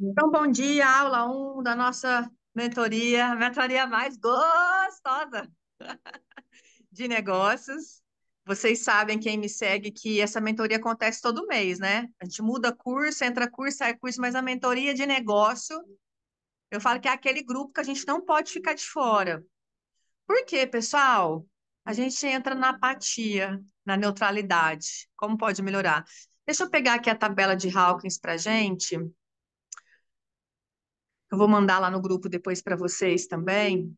Então, bom dia, aula um da nossa mentoria, a mentoria mais gostosa de negócios. Vocês sabem, quem me segue, que essa mentoria acontece todo mês, né? A gente muda curso, entra curso, sai curso, mas a mentoria de negócio, eu falo que é aquele grupo que a gente não pode ficar de fora. Por quê, pessoal? A gente entra na apatia, na neutralidade. Como pode melhorar? Deixa eu pegar aqui a tabela de Hawkins para gente. Eu vou mandar lá no grupo depois para vocês também.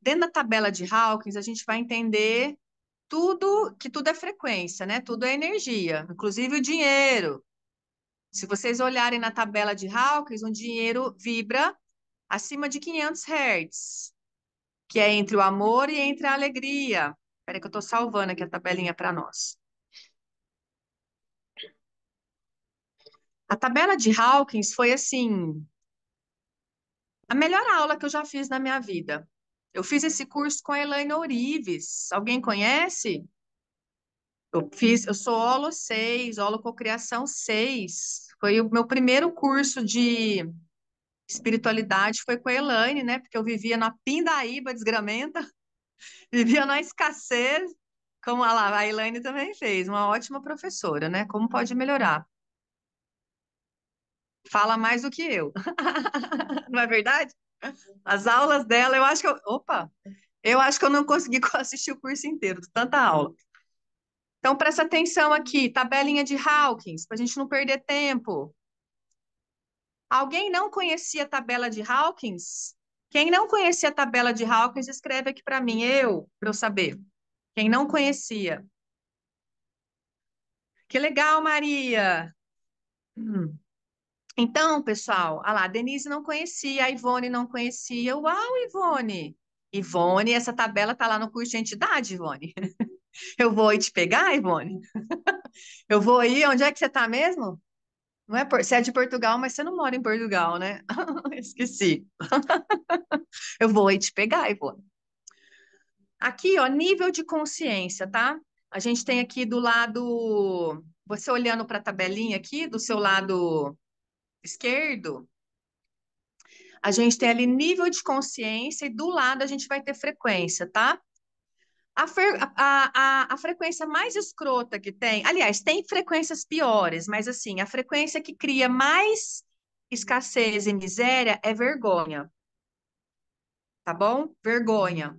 Dentro da tabela de Hawkins, a gente vai entender que tudo é frequência, né? Tudo é energia, inclusive o dinheiro. Se vocês olharem na tabela de Hawkins, o dinheiro vibra acima de 500 Hz, que é entre o amor e entre a alegria. Espera que eu estou salvando aqui a tabelinha para nós. A tabela de Hawkins foi assim, a melhor aula que eu já fiz na minha vida. Eu fiz esse curso com a Elaine Ourives. Alguém conhece? Eu sou Holo 6, Holococriação 6. Foi o meu primeiro curso de espiritualidade, foi com a Elaine, né? Porque eu vivia na pindaíba desgramenta, vivia na escassez, como a Elaine também fez, uma ótima professora, né? Como pode melhorar? Fala mais do que eu, não é verdade? As aulas dela, eu acho que eu não consegui assistir o curso inteiro, de tanta aula. Então, presta atenção aqui, tabelinha de Hawkins, para a gente não perder tempo. Alguém não conhecia a tabela de Hawkins? Quem não conhecia a tabela de Hawkins, escreve aqui para mim, para eu saber. Quem não conhecia? Que legal, Maria! Hum. Então, pessoal, lá, a Denise não conhecia, a Ivone não conhecia. Uau, Ivone! Ivone, essa tabela tá lá no curso de entidade, Ivone. Eu vou aí te pegar, Ivone? Eu vou aí, onde é que você tá mesmo? Não é, você é de Portugal, mas você não mora em Portugal, né? Esqueci. Eu vou aí te pegar, Ivone. Aqui, ó, nível de consciência, tá? A gente tem aqui do lado, você olhando para a tabelinha aqui, do seu lado esquerdo, a gente tem ali nível de consciência e do lado a gente vai ter frequência, tá? A frequência mais escrota que tem, aliás, tem frequências piores, mas assim, a frequência que cria mais escassez e miséria é vergonha, tá bom? Vergonha.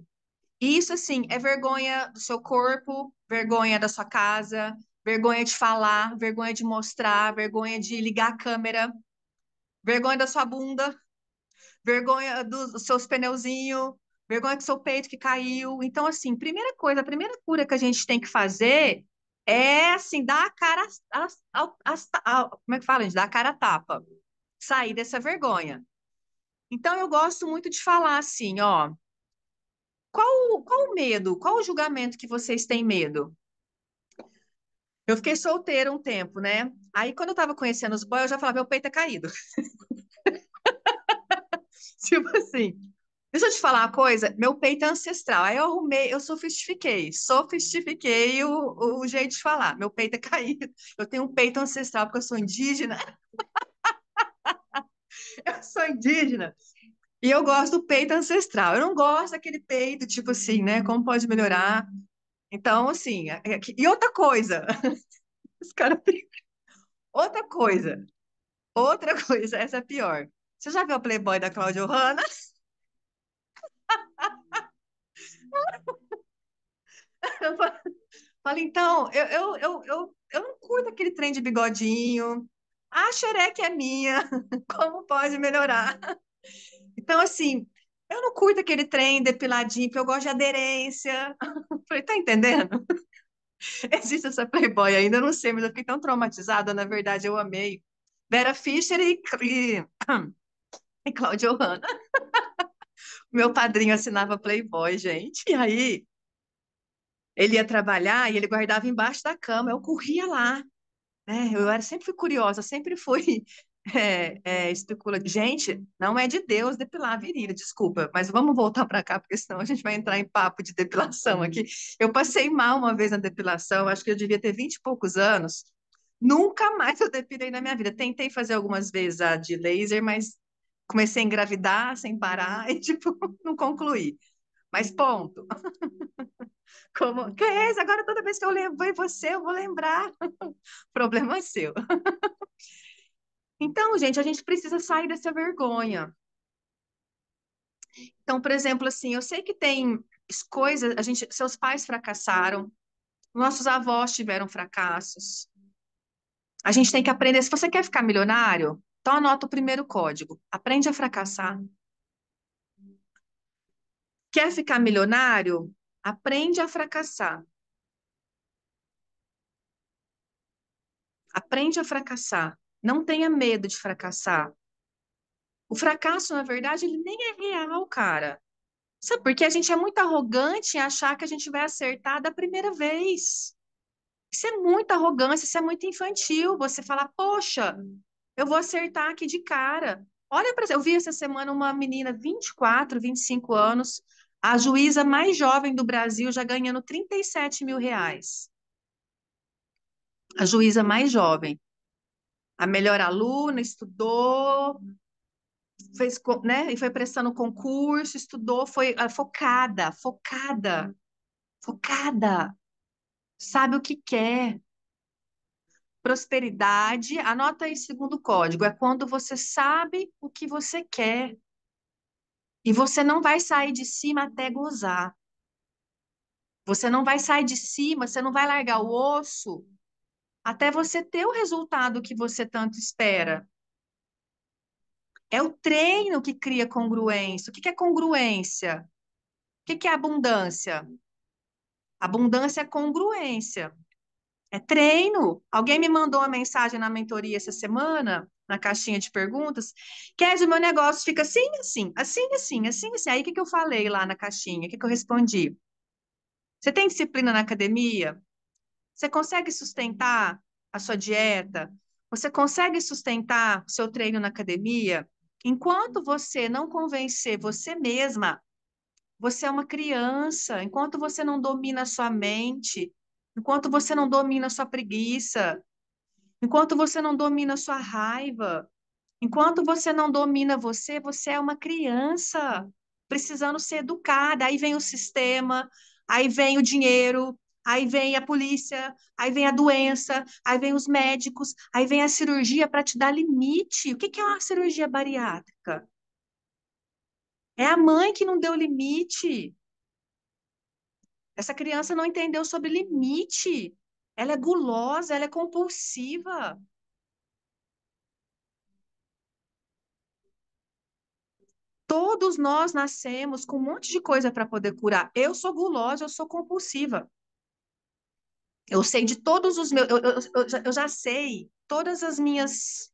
Isso, assim, é vergonha do seu corpo, vergonha da sua casa, vergonha de falar, vergonha de mostrar, vergonha de ligar a câmera, vergonha da sua bunda, vergonha dos seus pneuzinhos, vergonha do seu peito que caiu. Então, assim, primeira coisa, a primeira cura que a gente tem que fazer é, assim, dar a cara, como é que fala, gente? Dar a cara a tapa, sair dessa vergonha. Então, eu gosto muito de falar assim, ó, qual o medo, qual o julgamento que vocês têm medo? Eu fiquei solteira um tempo, né? Aí, quando eu tava conhecendo os boys, eu já falava, meu peito é caído. Tipo assim, deixa eu te falar uma coisa, meu peito é ancestral. Aí eu arrumei, eu sofistiquei o jeito de falar. Meu peito é caído. Eu tenho um peito ancestral porque eu sou indígena. Eu sou indígena. E eu gosto do peito ancestral. Eu não gosto daquele peito, tipo assim, né? Como pode melhorar? Então, assim, e outra coisa, os caras outra coisa, essa é pior. Você já viu a Playboy da Cláudia Hanna? Eu falo, então, eu não curto aquele trem de bigodinho. A xereca é minha. Como pode melhorar? Então, assim, eu não curto aquele trem depiladinho, porque eu gosto de aderência. Falei, tá entendendo? Existe essa Playboy ainda, eu não sei, mas eu fiquei tão traumatizada, na verdade, eu amei. Vera Fischer e Cláudia Hanna. Meu padrinho assinava Playboy, gente. E aí, ele ia trabalhar e ele guardava embaixo da cama. Eu corria lá, né? Sempre fui curiosa, sempre fui Gente, não é de Deus depilar a virilha, desculpa, mas vamos voltar para cá, porque senão a gente vai entrar em papo de depilação aqui. Eu passei mal uma vez na depilação, acho que eu devia ter 20 e poucos anos. Nunca mais eu depilei na minha vida. Tentei fazer algumas vezes a de laser, mas comecei a engravidar sem parar e, tipo, não concluí. Mas ponto. Como, que é esse? Agora toda vez que eu lembro em você, eu vou lembrar. Problema seu. Então, gente, a gente precisa sair dessa vergonha. Então, por exemplo, assim, eu sei que tem coisas, seus pais fracassaram, nossos avós tiveram fracassos. A gente tem que aprender. Se você quer ficar milionário, então anota o primeiro código. Aprende a fracassar. Quer ficar milionário? Aprende a fracassar. Aprende a fracassar. Não tenha medo de fracassar. O fracasso, na verdade, ele nem é real, cara. Sabe por quê? A gente é muito arrogante em achar que a gente vai acertar da primeira vez. Isso é muita arrogância, isso é muito infantil. Você falar, poxa, eu vou acertar aqui de cara. Olha, eu vi essa semana uma menina, 24, 25 anos, a juíza mais jovem do Brasil, já ganhando R$ 37.000. A juíza mais jovem. A melhor aluna, estudou, fez, né, e foi prestando concurso, estudou, foi focada, focada, focada. Sabe o que quer. Prosperidade, anota aí segundo código, é quando você sabe o que você quer. E você não vai sair de cima até gozar. Você não vai sair de cima, você não vai largar o osso até você ter o resultado que você tanto espera. É o treino que cria congruência. O que que é congruência? O que que é abundância? Abundância é congruência. É treino. Alguém me mandou uma mensagem na mentoria essa semana, na caixinha de perguntas, que é o meu negócio fica assim, assim, assim, assim, assim, assim. Aí o que que eu falei lá na caixinha? O que que eu respondi? Você tem disciplina na academia? Você consegue sustentar a sua dieta? Você consegue sustentar o seu treino na academia? Enquanto você não convencer você mesma, você é uma criança. Enquanto você não domina a sua mente, enquanto você não domina a sua preguiça, enquanto você não domina a sua raiva, enquanto você não domina você, você é uma criança precisando ser educada. Aí vem o sistema, aí vem o dinheiro, aí vem a polícia, aí vem a doença, aí vem os médicos, aí vem a cirurgia para te dar limite. O que que é uma cirurgia bariátrica? É a mãe que não deu limite. Essa criança não entendeu sobre limite. Ela é gulosa, ela é compulsiva. Todos nós nascemos com um monte de coisa para poder curar. Eu sou gulosa, eu sou compulsiva. Eu sei de todos os meus. Eu já sei todas as minhas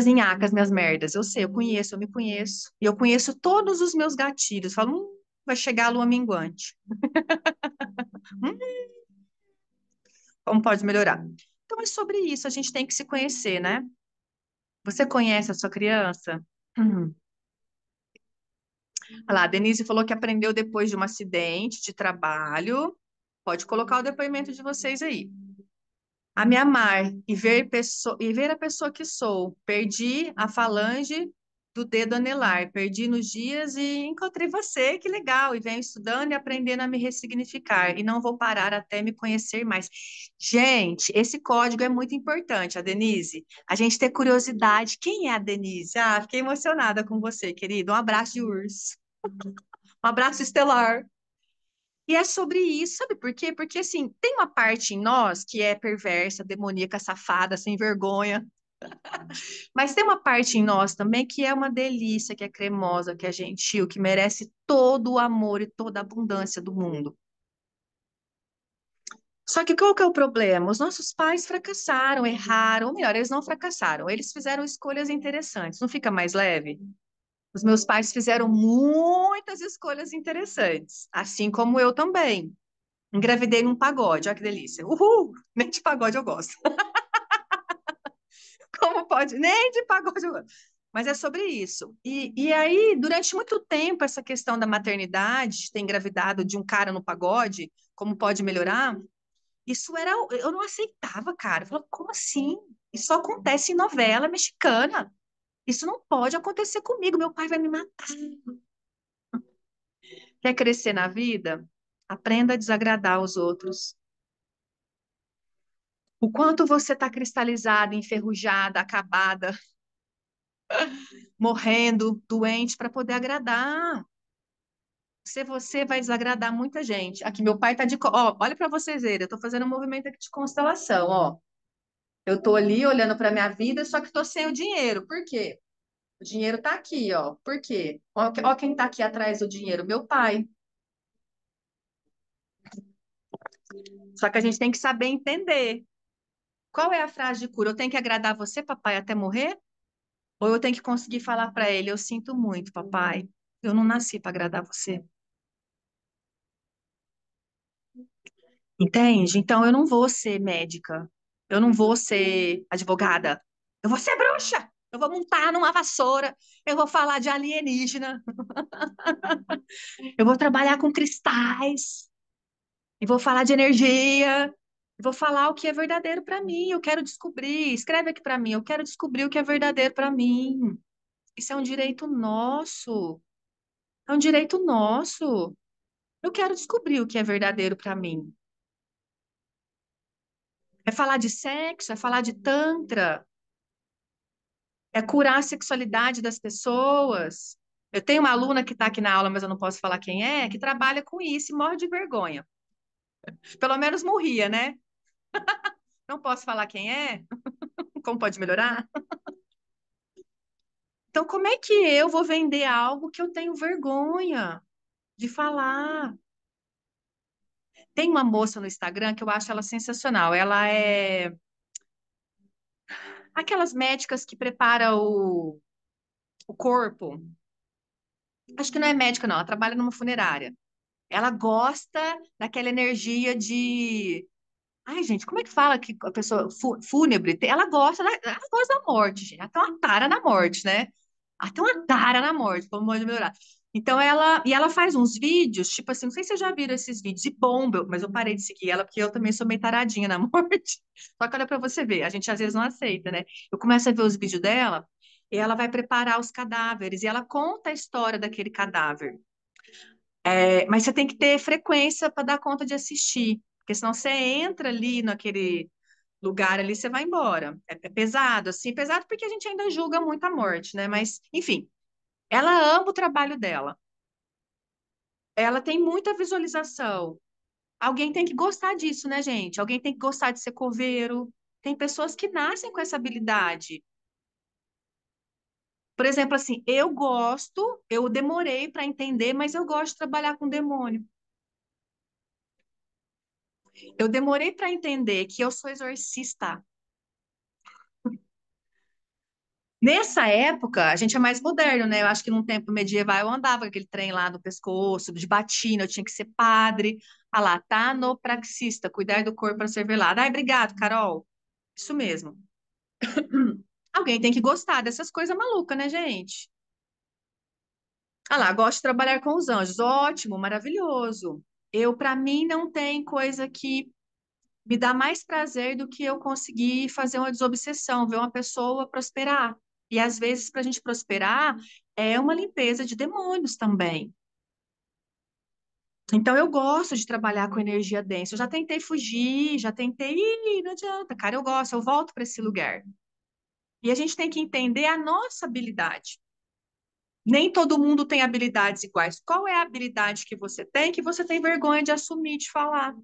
nhacas, minhas merdas. Eu sei, eu conheço, eu me conheço. E eu conheço todos os meus gatilhos. Falo, vai chegar a lua minguante. Hum, como pode melhorar? Então é sobre isso, a gente tem que se conhecer, né? Você conhece a sua criança? Hum. Olha lá, a Denise falou que aprendeu depois de um acidente de trabalho. Pode colocar o depoimento de vocês aí. A me amar e ver a pessoa que sou. Perdi a falange do dedo anelar, perdi nos dias e encontrei você, que legal. E venho estudando e aprendendo a me ressignificar. E não vou parar até me conhecer mais. Gente, esse código é muito importante, a Denise. A gente ter curiosidade. Quem é a Denise? Ah, fiquei emocionada com você, querido. Um abraço de urso. Um abraço estelar. E é sobre isso, sabe por quê? Porque, assim, tem uma parte em nós que é perversa, demoníaca, safada, sem vergonha, mas tem uma parte em nós também que é uma delícia, que é cremosa, que é gentil, que merece todo o amor e toda a abundância do mundo. Só que qual que é o problema? Os nossos pais fracassaram, erraram, ou melhor, eles não fracassaram, eles fizeram escolhas interessantes. Não fica mais leve? Os meus pais fizeram muitas escolhas interessantes, assim como eu também. Engravidei num pagode, olha que delícia. Uhul! Nem de pagode eu gosto. Como pode? Nem de pagode eu gosto. Mas é sobre isso. E aí, durante muito tempo, essa questão da maternidade, de ter engravidado de um cara no pagode, como pode melhorar? Isso era, eu não aceitava, cara. Eu falava, como assim? Isso só acontece em novela mexicana. Isso não pode acontecer comigo. Meu pai vai me matar. Quer crescer na vida? Aprenda a desagradar os outros. O quanto você está cristalizada, enferrujada, acabada, morrendo, doente, para poder agradar. Se você vai desagradar muita gente. Aqui, meu pai tá de. Ó, olha para vocês verem, eu tô fazendo um movimento aqui de constelação, ó. Eu tô ali olhando para minha vida, só que tô sem o dinheiro. Por quê? O dinheiro tá aqui, ó. Por quê? Ó, ó quem tá aqui atrás do dinheiro, meu pai. Só que a gente tem que saber entender. Qual é a frase de cura? Eu tenho que agradar você, papai, até morrer? Ou eu tenho que conseguir falar para ele, eu sinto muito, papai. Eu não nasci para agradar você. Entende? Então eu não vou ser médica. Eu não vou ser advogada. Eu vou ser bruxa. Eu vou montar numa vassoura. Eu vou falar de alienígena. Eu vou trabalhar com cristais. E vou falar de energia. E vou falar o que é verdadeiro para mim. Eu quero descobrir. Escreve aqui para mim. Eu quero descobrir o que é verdadeiro para mim. Isso é um direito nosso. É um direito nosso. Eu quero descobrir o que é verdadeiro para mim. É falar de sexo, é falar de tantra, é curar a sexualidade das pessoas. Eu tenho uma aluna que está aqui na aula, mas eu não posso falar quem é, que trabalha com isso e morre de vergonha. Pelo menos morria, né? Não posso falar quem é, como pode melhorar? Então, como é que eu vou vender algo que eu tenho vergonha de falar? Tem uma moça no Instagram que eu acho ela sensacional. Ela é aquelas médicas que preparam o corpo. Acho que não é médica, não. Ela trabalha numa funerária. Ela gosta daquela energia de. Ai, gente, como é que fala que a pessoa fúnebre? Ela gosta da morte, gente. Ela tem uma tara na morte, né? Ela tem uma tara na morte, como pode melhorar. Então ela faz uns vídeos, tipo assim, não sei se vocês já viram esses vídeos, e bomba, mas eu parei de seguir ela porque eu também sou meio taradinha na morte. Só que olha pra você ver, a gente às vezes não aceita, né? Eu começo a ver os vídeos dela e ela vai preparar os cadáveres e ela conta a história daquele cadáver. Mas você tem que ter frequência para dar conta de assistir, porque senão você entra ali naquele lugar ali, você vai embora. É pesado, assim, pesado porque a gente ainda julga muito a morte, né? Mas, enfim, ela ama o trabalho dela. Ela tem muita visualização. Alguém tem que gostar disso, né, gente? Alguém tem que gostar de ser coveiro. Tem pessoas que nascem com essa habilidade. Por exemplo, assim, eu demorei para entender, mas eu gosto de trabalhar com demônio. Eu demorei para entender que eu sou exorcista. Nessa época, a gente é mais moderno, né? Eu acho que num tempo medieval eu andava com aquele trem lá no pescoço, de batina, eu tinha que ser padre. Ah lá, tanopraxista, cuidar do corpo para ser velado. Ai, obrigado, Carol. Isso mesmo. Alguém tem que gostar dessas coisas malucas, né, gente? Ah lá, gosto de trabalhar com os anjos. Ótimo, maravilhoso. Para mim, não tem coisa que me dá mais prazer do que eu conseguir fazer uma desobsessão, ver uma pessoa prosperar. E às vezes, para a gente prosperar, é uma limpeza de demônios também. Então, eu gosto de trabalhar com energia densa. Eu já tentei fugir, já tentei, Ih, não adianta, cara, eu gosto, eu volto para esse lugar. E a gente tem que entender a nossa habilidade. Nem todo mundo tem habilidades iguais. Qual é a habilidade que você tem vergonha de assumir, de falar?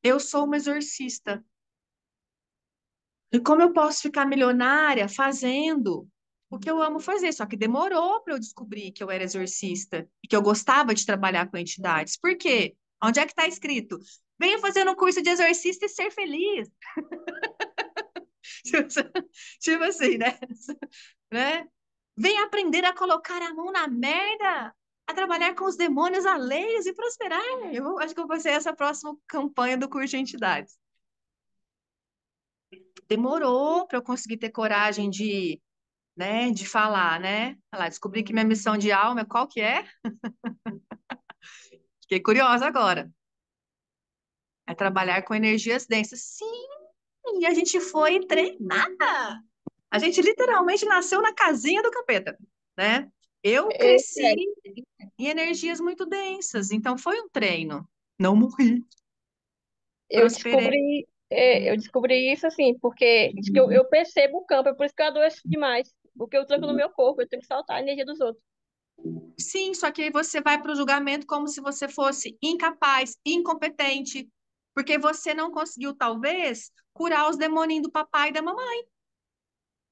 Eu sou uma exorcista. E como eu posso ficar milionária fazendo o que eu amo fazer? Só que demorou para eu descobrir que eu era exorcista e que eu gostava de trabalhar com entidades. Por quê? Onde é que está escrito? Venha fazer um curso de exorcista e ser feliz. Tipo assim, né? Né? Venha aprender a colocar a mão na merda, a trabalhar com os demônios alheios e prosperar. Acho que eu vou fazer essa próxima campanha do curso de entidades. Demorou para eu conseguir ter coragem de, né, de falar, né? Olha lá, descobri que minha missão de alma, qual que é? Fiquei curiosa agora. É trabalhar com energias densas. Sim, e a gente foi treinar. A gente literalmente nasceu na casinha do capeta, né? Eu Eu, cresci em energias muito densas, então foi um treino. Não morri, eu prosperei. descobri, eu descobri isso assim, porque diz que eu percebo o campo, é por isso que eu adoeço demais. Porque eu tranco no meu corpo, eu tenho que saltar a energia dos outros. Sim, só que aí você vai para o julgamento como se você fosse incapaz, incompetente, porque você não conseguiu, talvez, curar os demoninhos do papai e da mamãe.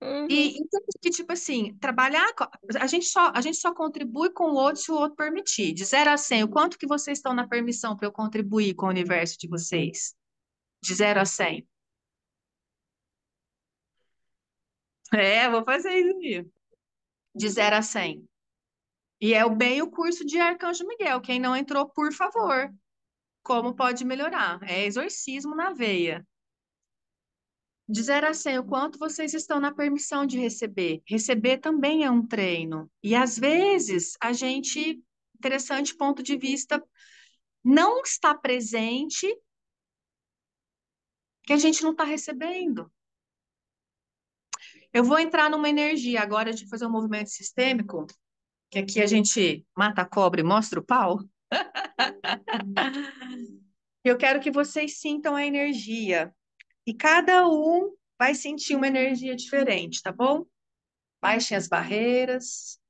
Uhum. E entende que, tipo assim, a gente só contribui com o outro se o outro permitir. De 0 a 100, o quanto que vocês estão na permissão para eu contribuir com o universo de vocês? De 0 a 100. É, vou fazer isso aí. De 0 a 100. E é o bem o curso de Arcanjo Miguel. Quem não entrou, por favor. Como pode melhorar? É exorcismo na veia. De 0 a 100, o quanto vocês estão na permissão de receber? Receber também é um treino. E às vezes a gente, interessante ponto de vista, não está presente que a gente não está recebendo. Eu vou entrar numa energia agora de fazer um movimento sistêmico, que aqui a gente mata a cobra e mostra o pau. Eu quero que vocês sintam a energia. E cada um vai sentir uma energia diferente, tá bom? Baixem as barreiras.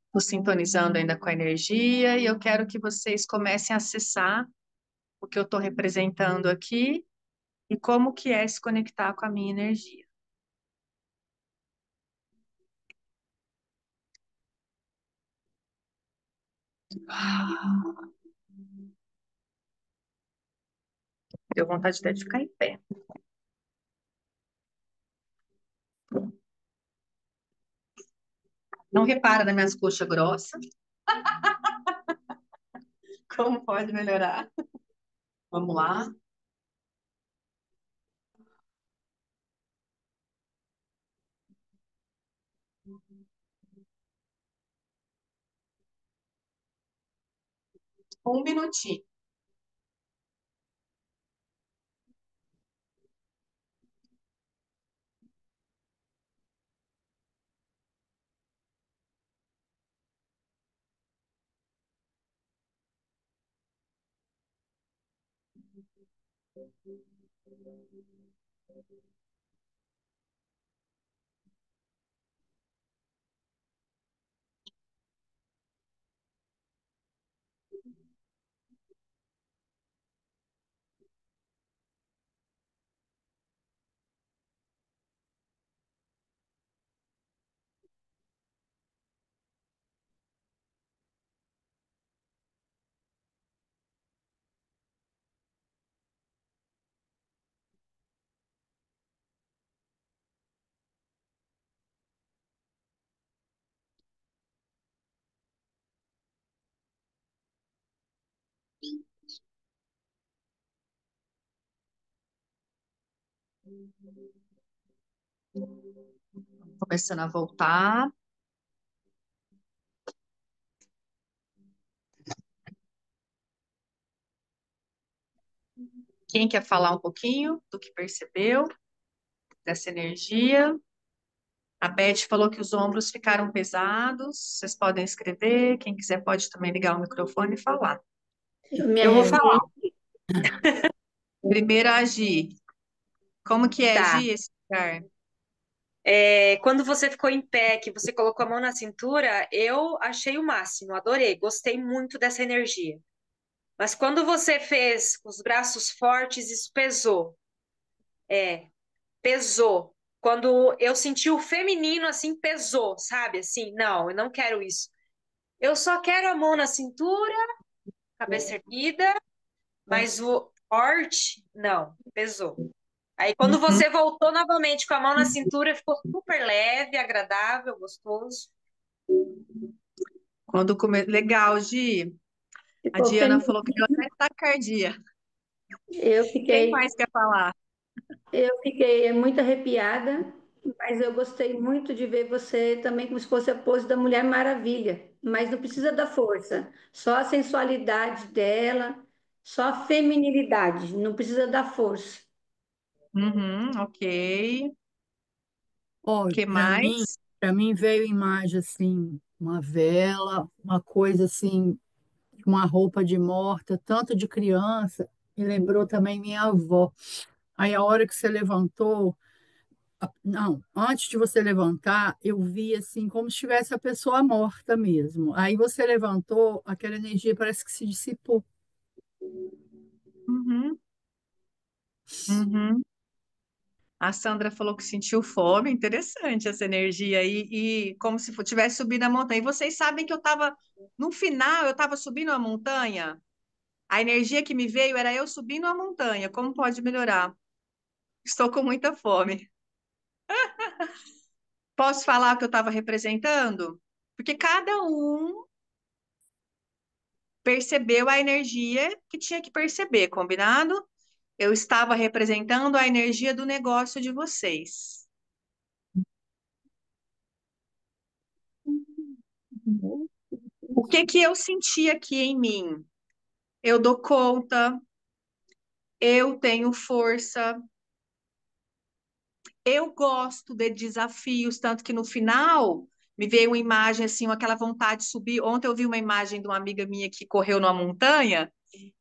Estou sintonizando ainda com a energia e eu quero que vocês comecem a acessar o que eu estou representando aqui e como que é se conectar com a minha energia. Deu vontade até de ficar em pé. Não repara nas minhas coxas grossas. Como pode melhorar? Vamos lá. Um minutinho. Começando a voltar. Quem quer falar um pouquinho do que percebeu dessa energia? A Beth falou que os ombros ficaram pesados. Vocês podem escrever. Quem quiser pode também ligar o microfone e falar. Eu me Eu vou falar. arrepiei. Primeiro, a Gi. Como que é, Tá. Gi, esse lugar? Quando você ficou em pé, que você colocou a mão na cintura, eu achei o máximo, adorei, gostei muito dessa energia. Mas quando você fez com os braços fortes, isso pesou. É, pesou. Quando eu senti o feminino, assim, pesou, sabe? Assim, não, eu não quero isso. Eu só quero a mão na cintura, cabeça erguida, mas o forte, não, pesou. Aí, quando Uhum. você voltou novamente com a mão na cintura, ficou super leve, agradável, gostoso. Legal, Gi. A Ficou Diana falou que feminino. deu até taquicardia. Eu Quem fiquei. mais quer falar? Eu fiquei muito arrepiada, mas eu gostei muito de ver você também como se fosse a pose da Mulher Maravilha. Mas não precisa da força, só a sensualidade dela, só a feminilidade, não precisa da força. Uhum, ok. Olha, Que mais? para mim veio imagem assim, uma vela, uma coisa assim, uma roupa de morta, tanto de criança, me lembrou também minha avó. Aí a hora que você levantou, não, antes de você levantar, eu vi assim como se tivesse a pessoa morta mesmo. Aí você levantou, aquela energia parece que se dissipou. Uhum, uhum. A Sandra falou que sentiu fome, interessante essa energia aí, e como se tivesse subindo a montanha. E vocês sabem que eu estava, no final, eu estava subindo a montanha, a energia que me veio era eu subindo a montanha. Como pode melhorar? Estou com muita fome. Posso falar o que eu estava representando? Porque cada um percebeu a energia que tinha que perceber, combinado? Eu estava representando a energia do negócio de vocês. O que que eu senti aqui em mim? Eu dou conta, eu tenho força, eu gosto de desafios, tanto que no final me veio uma imagem assim, aquela vontade de subir. Ontem eu vi uma imagem de uma amiga minha que correu numa montanha,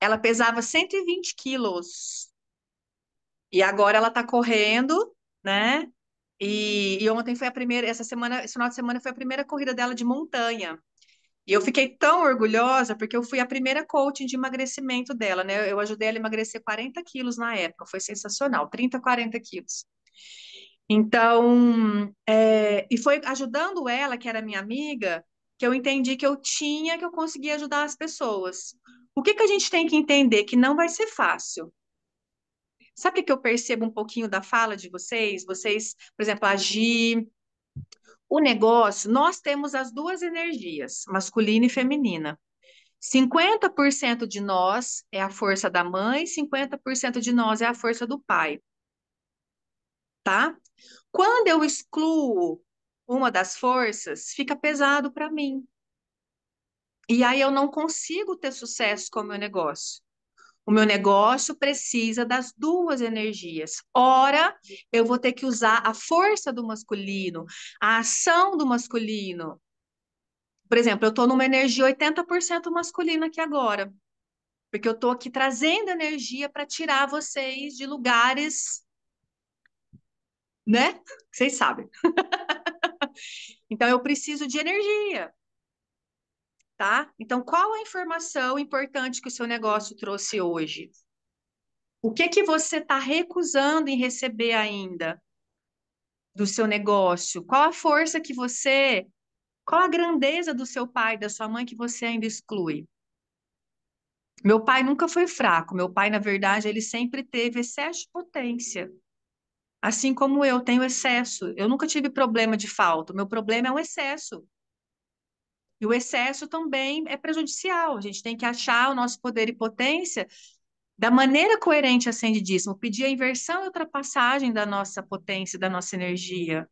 ela pesava 120 quilos e agora ela está correndo, né? E ontem foi a primeira, essa semana, esse final de semana foi a primeira corrida dela de montanha. E eu fiquei tão orgulhosa porque eu fui a primeira coaching de emagrecimento dela, né? Eu ajudei ela a emagrecer 40 quilos na época, foi sensacional, 30, 40 quilos. Então, e foi ajudando ela, que era minha amiga, que eu entendi que eu conseguia ajudar as pessoas. O que que a gente tem que entender? Que não vai ser fácil. Sabe o que eu percebo um pouquinho da fala de vocês? Vocês, por exemplo, agir. O negócio, nós temos as duas energias, masculina e feminina. 50% de nós é a força da mãe, 50% de nós é a força do pai, tá? Quando eu excluo uma das forças, fica pesado para mim. E aí eu não consigo ter sucesso com o meu negócio. O meu negócio precisa das duas energias. Ora, eu vou ter que usar a força do masculino, a ação do masculino. Por exemplo, eu estou numa energia 80% masculina aqui agora. Porque eu estou aqui trazendo energia para tirar vocês de lugares, né? Vocês sabem. Então, eu preciso de energia, tá? Então, qual a informação importante que o seu negócio trouxe hoje? O que que você está recusando em receber ainda do seu negócio? Qual a força que você, qual a grandeza do seu pai, da sua mãe que você ainda exclui? Meu pai nunca foi fraco. Meu pai, na verdade, ele sempre teve excesso de potência. Assim como eu tenho excesso, eu nunca tive problema de falta, o meu problema é o excesso. E o excesso também é prejudicial. A gente tem que achar o nosso poder e potência da maneira coerente, ascendidíssimo, pedir a inversão e ultrapassagem da nossa potência, da nossa energia.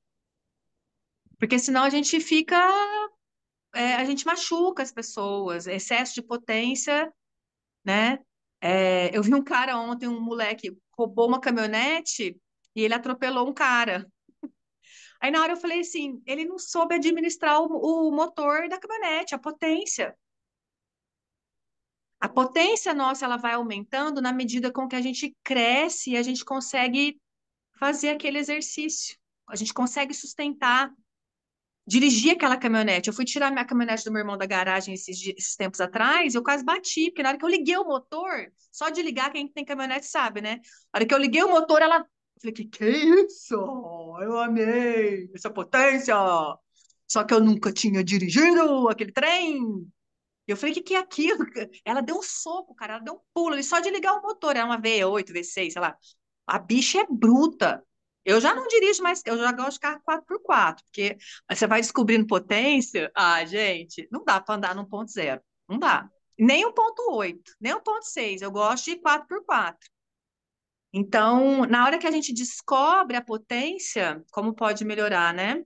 Porque senão a gente fica, a gente machuca as pessoas, excesso de potência, né? Eu vi um cara ontem, um moleque roubou uma caminhonete e ele atropelou um cara. Aí na hora eu falei assim, ele não soube administrar o motor da caminhonete, a potência. A potência nossa, ela vai aumentando na medida com que a gente cresce e a gente consegue fazer aquele exercício. A gente consegue sustentar, dirigir aquela caminhonete. Eu fui tirar minha caminhonete do meu irmão da garagem esses tempos atrás, e eu quase bati, porque na hora que eu liguei o motor, só de ligar, quem tem caminhonete sabe, né? Na hora que eu liguei o motor, ela. Eu falei, que é isso? Eu amei essa potência! Só que eu nunca tinha dirigido aquele trem. Eu falei, que é aquilo? Ela deu um soco, cara, ela deu um pulo, ali só de ligar o motor, é uma V8, V6, sei lá. A bicha é bruta. Eu já não dirijo mais, eu já gosto de carro 4x4, porque você vai descobrindo potência. Ah, gente, não dá para andar no 1.0. Não dá. Nem 1.8, nem 1.6. Eu gosto de 4x4. Então, na hora que a gente descobre a potência, como pode melhorar, né?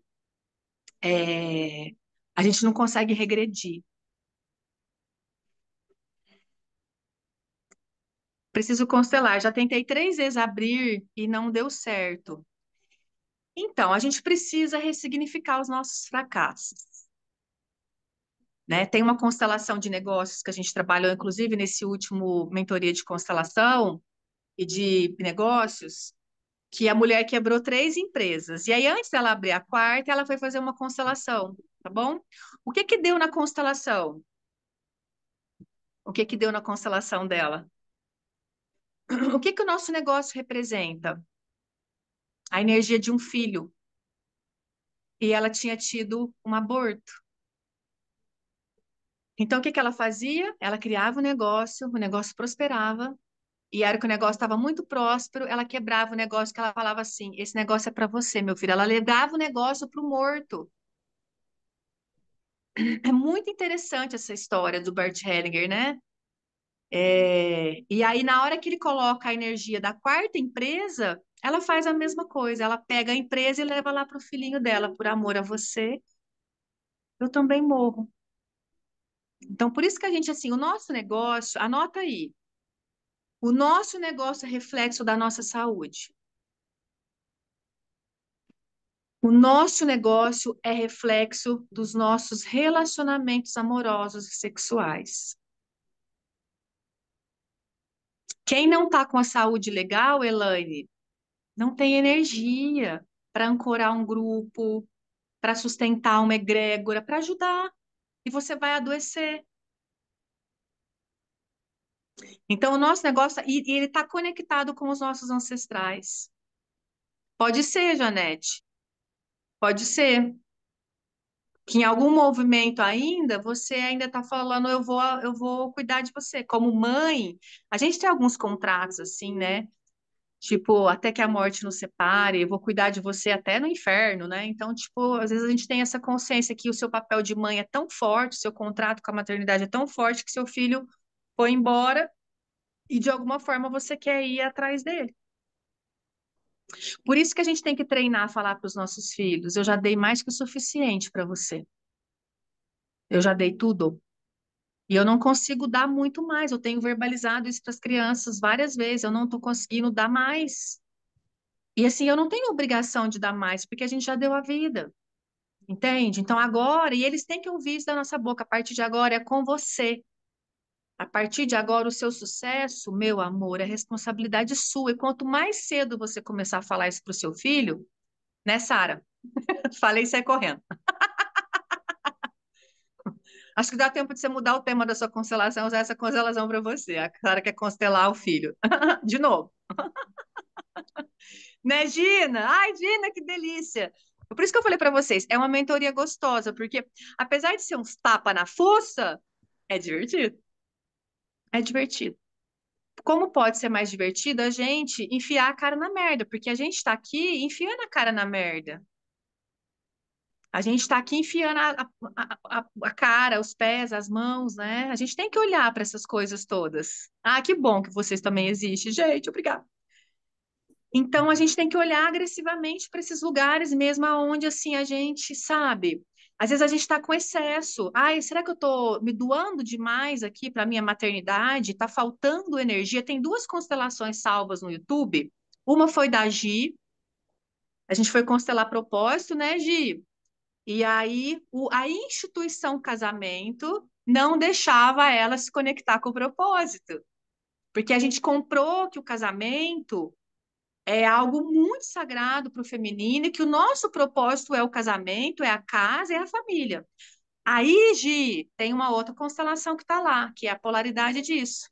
É, a gente não consegue regredir. Preciso constelar. Já tentei 3 vezes abrir e não deu certo. Então, a gente precisa ressignificar os nossos fracassos, né? Tem uma constelação de negócios que a gente trabalhou, inclusive, nesse último mentoria de constelação e de negócios, que a mulher quebrou 3 empresas. E aí, antes dela abrir a quarta, ela foi fazer uma constelação, tá bom? O que que deu na constelação? O que que deu na constelação dela? O que que o nosso negócio representa? A energia de um filho. E ela tinha tido um aborto. Então, o que que ela fazia? Ela criava o negócio prosperava, e era que o negócio estava muito próspero, ela quebrava o negócio, que ela falava assim: esse negócio é para você, meu filho. Ela levava o negócio para o morto. É muito interessante essa história do Bert Hellinger, né? E aí, na hora que ele coloca a energia da quarta empresa, ela faz a mesma coisa. Ela pega a empresa e leva lá para o filhinho dela, por amor a você, eu também morro. Então, por isso que a gente, assim, o nosso negócio, anota aí, o nosso negócio é reflexo da nossa saúde. O nosso negócio é reflexo dos nossos relacionamentos amorosos e sexuais. Quem não está com a saúde legal, Elaine, não tem energia para ancorar um grupo, para sustentar uma egrégora, para ajudar. E você vai adoecer. Então, o nosso negócio, e ele está conectado com os nossos ancestrais. Pode ser, Janete, pode ser. Que em algum movimento ainda, você ainda está falando, eu vou cuidar de você. Como mãe, a gente tem alguns contratos assim, né? Tipo, até que a morte nos separe, eu vou cuidar de você até no inferno, né? Então, tipo, às vezes a gente tem essa consciência que o seu papel de mãe é tão forte, seu contrato com a maternidade é tão forte que seu filho foi embora e de alguma forma você quer ir atrás dele. Por isso que a gente tem que treinar a falar para os nossos filhos, eu já dei mais que o suficiente para você. Eu já dei tudo. E eu não consigo dar muito mais. Eu tenho verbalizado isso para as crianças várias vezes. Eu não estou conseguindo dar mais. E assim, eu não tenho obrigação de dar mais, porque a gente já deu a vida. Entende? Então agora, e eles têm que ouvir isso da nossa boca. A partir de agora é com você. A partir de agora, o seu sucesso, meu amor, é responsabilidade sua. E quanto mais cedo você começar a falar isso para o seu filho, né, Sara? Falei e sai correndo. Acho que dá tempo de você mudar o tema da sua constelação, usar essa constelação para você. A Sara quer constelar o filho. De novo. Né, Gina? Ai, Gina, que delícia! Por isso que eu falei para vocês, é uma mentoria gostosa, porque apesar de ser uns tapa na fuça, é divertido. É divertido. Como pode ser mais divertido a gente enfiar a cara na merda? Porque a gente está aqui enfiando a cara na merda. A gente está aqui enfiando a cara, os pés, as mãos, né? A gente tem que olhar para essas coisas todas. Ah, que bom que vocês também existem, gente. Obrigada. Então, a gente tem que olhar agressivamente para esses lugares, mesmo aonde, assim, a gente sabe. Às vezes a gente está com excesso. Ai, será que eu estou me doando demais aqui para minha maternidade? Está faltando energia. Tem 2 constelações salvas no YouTube. Uma foi da Gi. A gente foi constelar propósito, né, Gi? E aí, a instituição casamento não deixava ela se conectar com o propósito. Porque a gente comprou que o casamento é algo muito sagrado para o feminino e que o nosso propósito é o casamento, é a casa, é a família. Aí, Gi, tem uma outra constelação que está lá, que é a polaridade disso.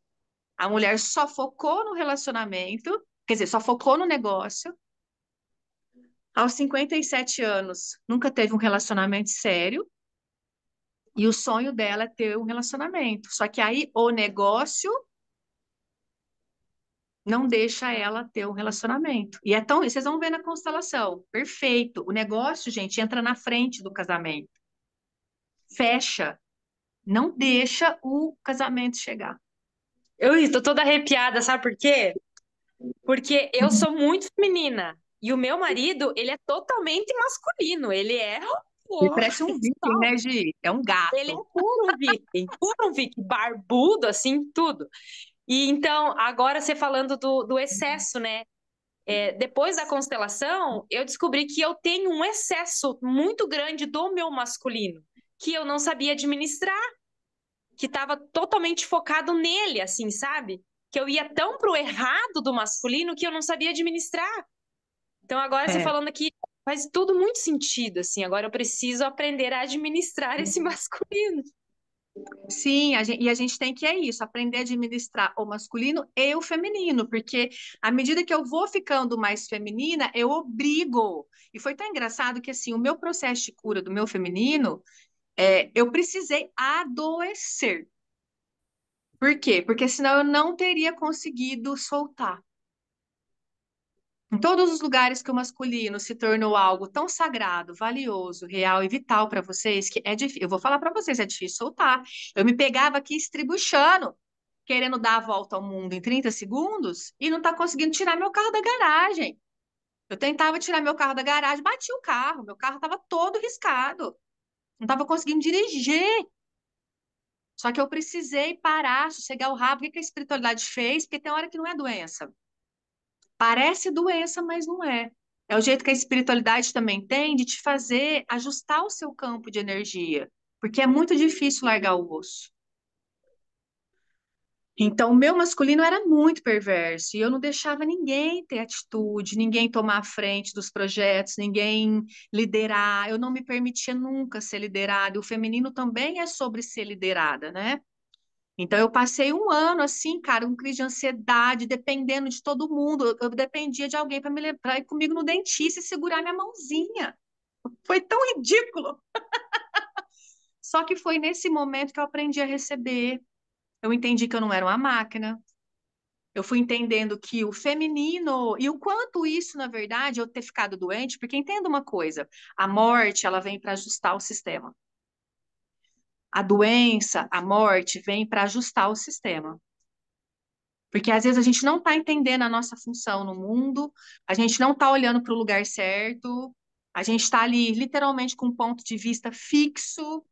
A mulher só focou no relacionamento, quer dizer, só focou no negócio. Aos 57 anos, nunca teve um relacionamento sério. E o sonho dela é ter um relacionamento. Só que aí o negócio não deixa ela ter um relacionamento. E é tão, vocês vão ver na constelação, perfeito. O negócio, gente, entra na frente do casamento. Fecha, não deixa o casamento chegar. Eu estou toda arrepiada, sabe por quê? Porque eu sou muito feminina e o meu marido, ele é totalmente masculino. Ele é Ele o parece um viking, né, Gi? É um ele é gato. puro um viking, barbudo, assim, tudo. E então, agora você falando do excesso, né? Depois da constelação, eu descobri que eu tenho um excesso muito grande do meu masculino, que eu não sabia administrar, que estava totalmente focado nele, assim, sabe? Que eu ia tão pro errado do masculino que eu não sabia administrar. Então, agora você É. falando aqui, faz tudo muito sentido, assim. Agora eu preciso aprender a administrar esse masculino. Sim, e a gente tem que é isso, aprender a administrar o masculino e o feminino, porque à medida que eu vou ficando mais feminina, eu obrigo. E foi tão engraçado que assim, o meu processo de cura do meu feminino, eu precisei adoecer. Por quê? Porque senão eu não teria conseguido soltar. Em todos os lugares que o masculino se tornou algo tão sagrado, valioso, real e vital para vocês, que é difícil. Eu vou falar para vocês, é difícil soltar. Eu me pegava aqui estribuchando, querendo dar a volta ao mundo em 30 segundos e não tá conseguindo tirar meu carro da garagem. Eu tentava tirar meu carro da garagem, bati o carro, meu carro estava todo riscado, não estava conseguindo dirigir. Só que eu precisei parar, sossegar o rabo. O que que a espiritualidade fez? Porque tem hora que não é doença. Parece doença, mas não é. É o jeito que a espiritualidade também tem de te fazer ajustar o seu campo de energia, porque é muito difícil largar o osso. Então, o meu masculino era muito perverso e eu não deixava ninguém ter atitude, ninguém tomar a frente dos projetos, ninguém liderar. Eu não me permitia nunca ser liderada. E o feminino também é sobre ser liderada, né? Então, eu passei um ano assim, cara, com crise de ansiedade, dependendo de todo mundo. Eu dependia de alguém para me levar ir comigo no dentista e segurar minha mãozinha. Foi tão ridículo. Só que foi nesse momento que eu aprendi a receber. Eu entendi que eu não era uma máquina. Eu fui entendendo que o feminino e o quanto isso, na verdade, eu ter ficado doente, porque entenda uma coisa, a morte, ela vem para ajustar o sistema. A doença, a morte, vem para ajustar o sistema. Porque às vezes a gente não está entendendo a nossa função no mundo, a gente não está olhando para o lugar certo, a gente está ali literalmente com um ponto de vista fixo.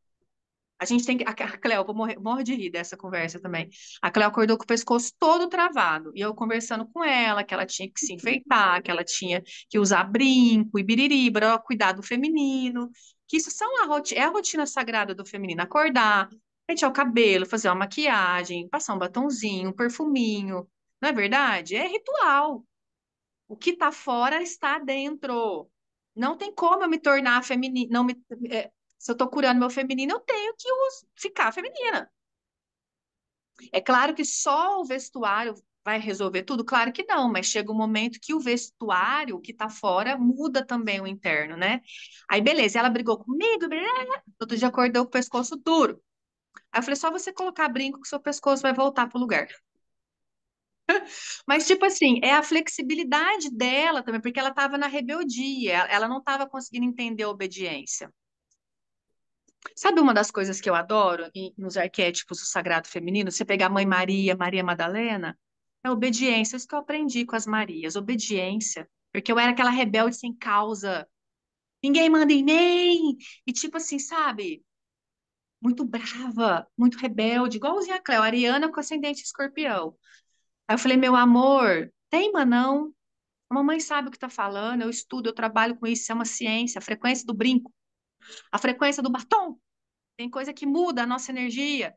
A gente tem que. A Cleo, eu vou morrer de rir dessa conversa também. A Cleo acordou com o pescoço todo travado. E eu conversando com ela, que ela tinha que se enfeitar, que ela tinha que usar brinco e biriri, para cuidar do feminino. Que isso é a rotina sagrada do feminino. Acordar, pentear o cabelo, fazer uma maquiagem, passar um batonzinho, um perfuminho. Não é verdade? É ritual. O que está fora está dentro. Não tem como eu me tornar feminina. Não me, se eu estou curando meu feminino, eu tenho que ficar feminina. É claro que só o vestuário vai resolver tudo? Claro que não, mas chega um momento que o vestuário que está fora muda também o interno, né? Aí, beleza, ela brigou comigo, outro dia acordou com o pescoço duro. Aí eu falei, só você colocar brinco que seu pescoço vai voltar pro lugar. Mas, tipo assim, é a flexibilidade dela também, porque ela estava na rebeldia, ela não estava conseguindo entender a obediência. Sabe uma das coisas que eu adoro nos arquétipos do sagrado feminino? Você pegar a Mãe Maria, Maria Madalena, é obediência. Isso que eu aprendi com as Marias, obediência. Porque eu era aquela rebelde sem causa. Ninguém manda em mim. E tipo assim, sabe? Muito brava, muito rebelde, igualzinha a Cleo, Ariana com ascendente escorpião. Aí eu falei, meu amor, teima não. A mamãe sabe o que está falando, eu estudo, eu trabalho com isso, isso é uma ciência, a frequência do brinco, a frequência do batom. Tem coisa que muda a nossa energia.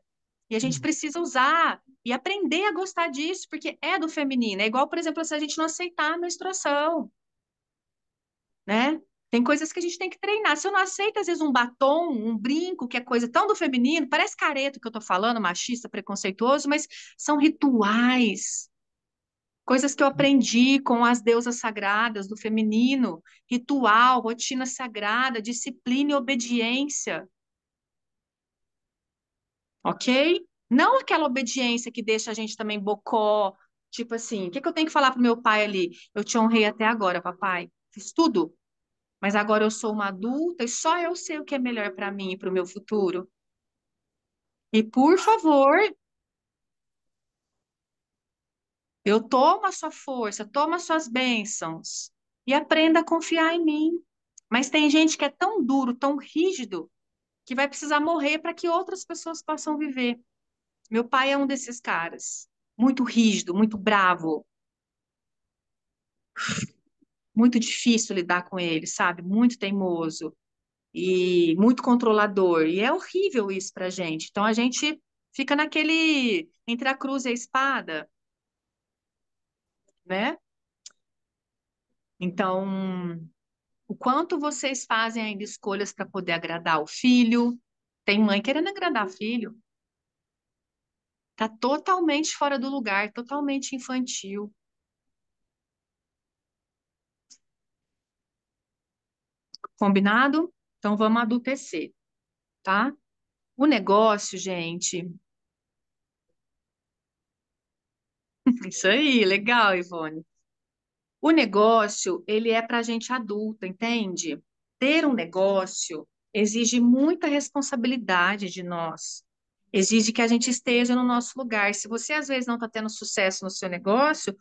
E a gente precisa usar e aprender a gostar disso, porque é do feminino. É igual, por exemplo, se a gente não aceitar a menstruação, né? Tem coisas que a gente tem que treinar. Se eu não aceito, às vezes, um batom, um brinco, que é coisa tão do feminino, parece careta que eu tô falando, machista, preconceituoso, mas são rituais. Coisas que eu aprendi com as deusas sagradas do feminino, ritual, rotina sagrada, disciplina e obediência. Ok? Não aquela obediência que deixa a gente também bocó, tipo assim, o que que eu tenho que falar pro meu pai ali? Eu te honrei até agora, papai. Fiz tudo, mas agora eu sou uma adulta e só eu sei o que é melhor para mim e para o meu futuro. E por favor, Eu tomo a sua força, tomo as suas bênçãos e aprenda a confiar em mim. Mas tem gente que é tão duro, tão rígido, que vai precisar morrer para que outras pessoas possam viver. Meu pai é um desses caras, muito rígido, muito bravo, muito difícil lidar com ele, sabe? Muito teimoso e muito controlador. E é horrível isso pra gente. Então a gente fica naquele entre a cruz e a espada, né? Então, o quanto vocês fazem ainda escolhas para poder agradar o filho? Tem mãe querendo agradar filho. Tá totalmente fora do lugar, totalmente infantil. Combinado? Então vamos adultecer, tá? O negócio, gente. Isso aí, legal, Ivone. O negócio, ele é para gente adulta, entende? Ter um negócio exige muita responsabilidade de nós. Exige que a gente esteja no nosso lugar. Se você às vezes não está tendo sucesso no seu negócio,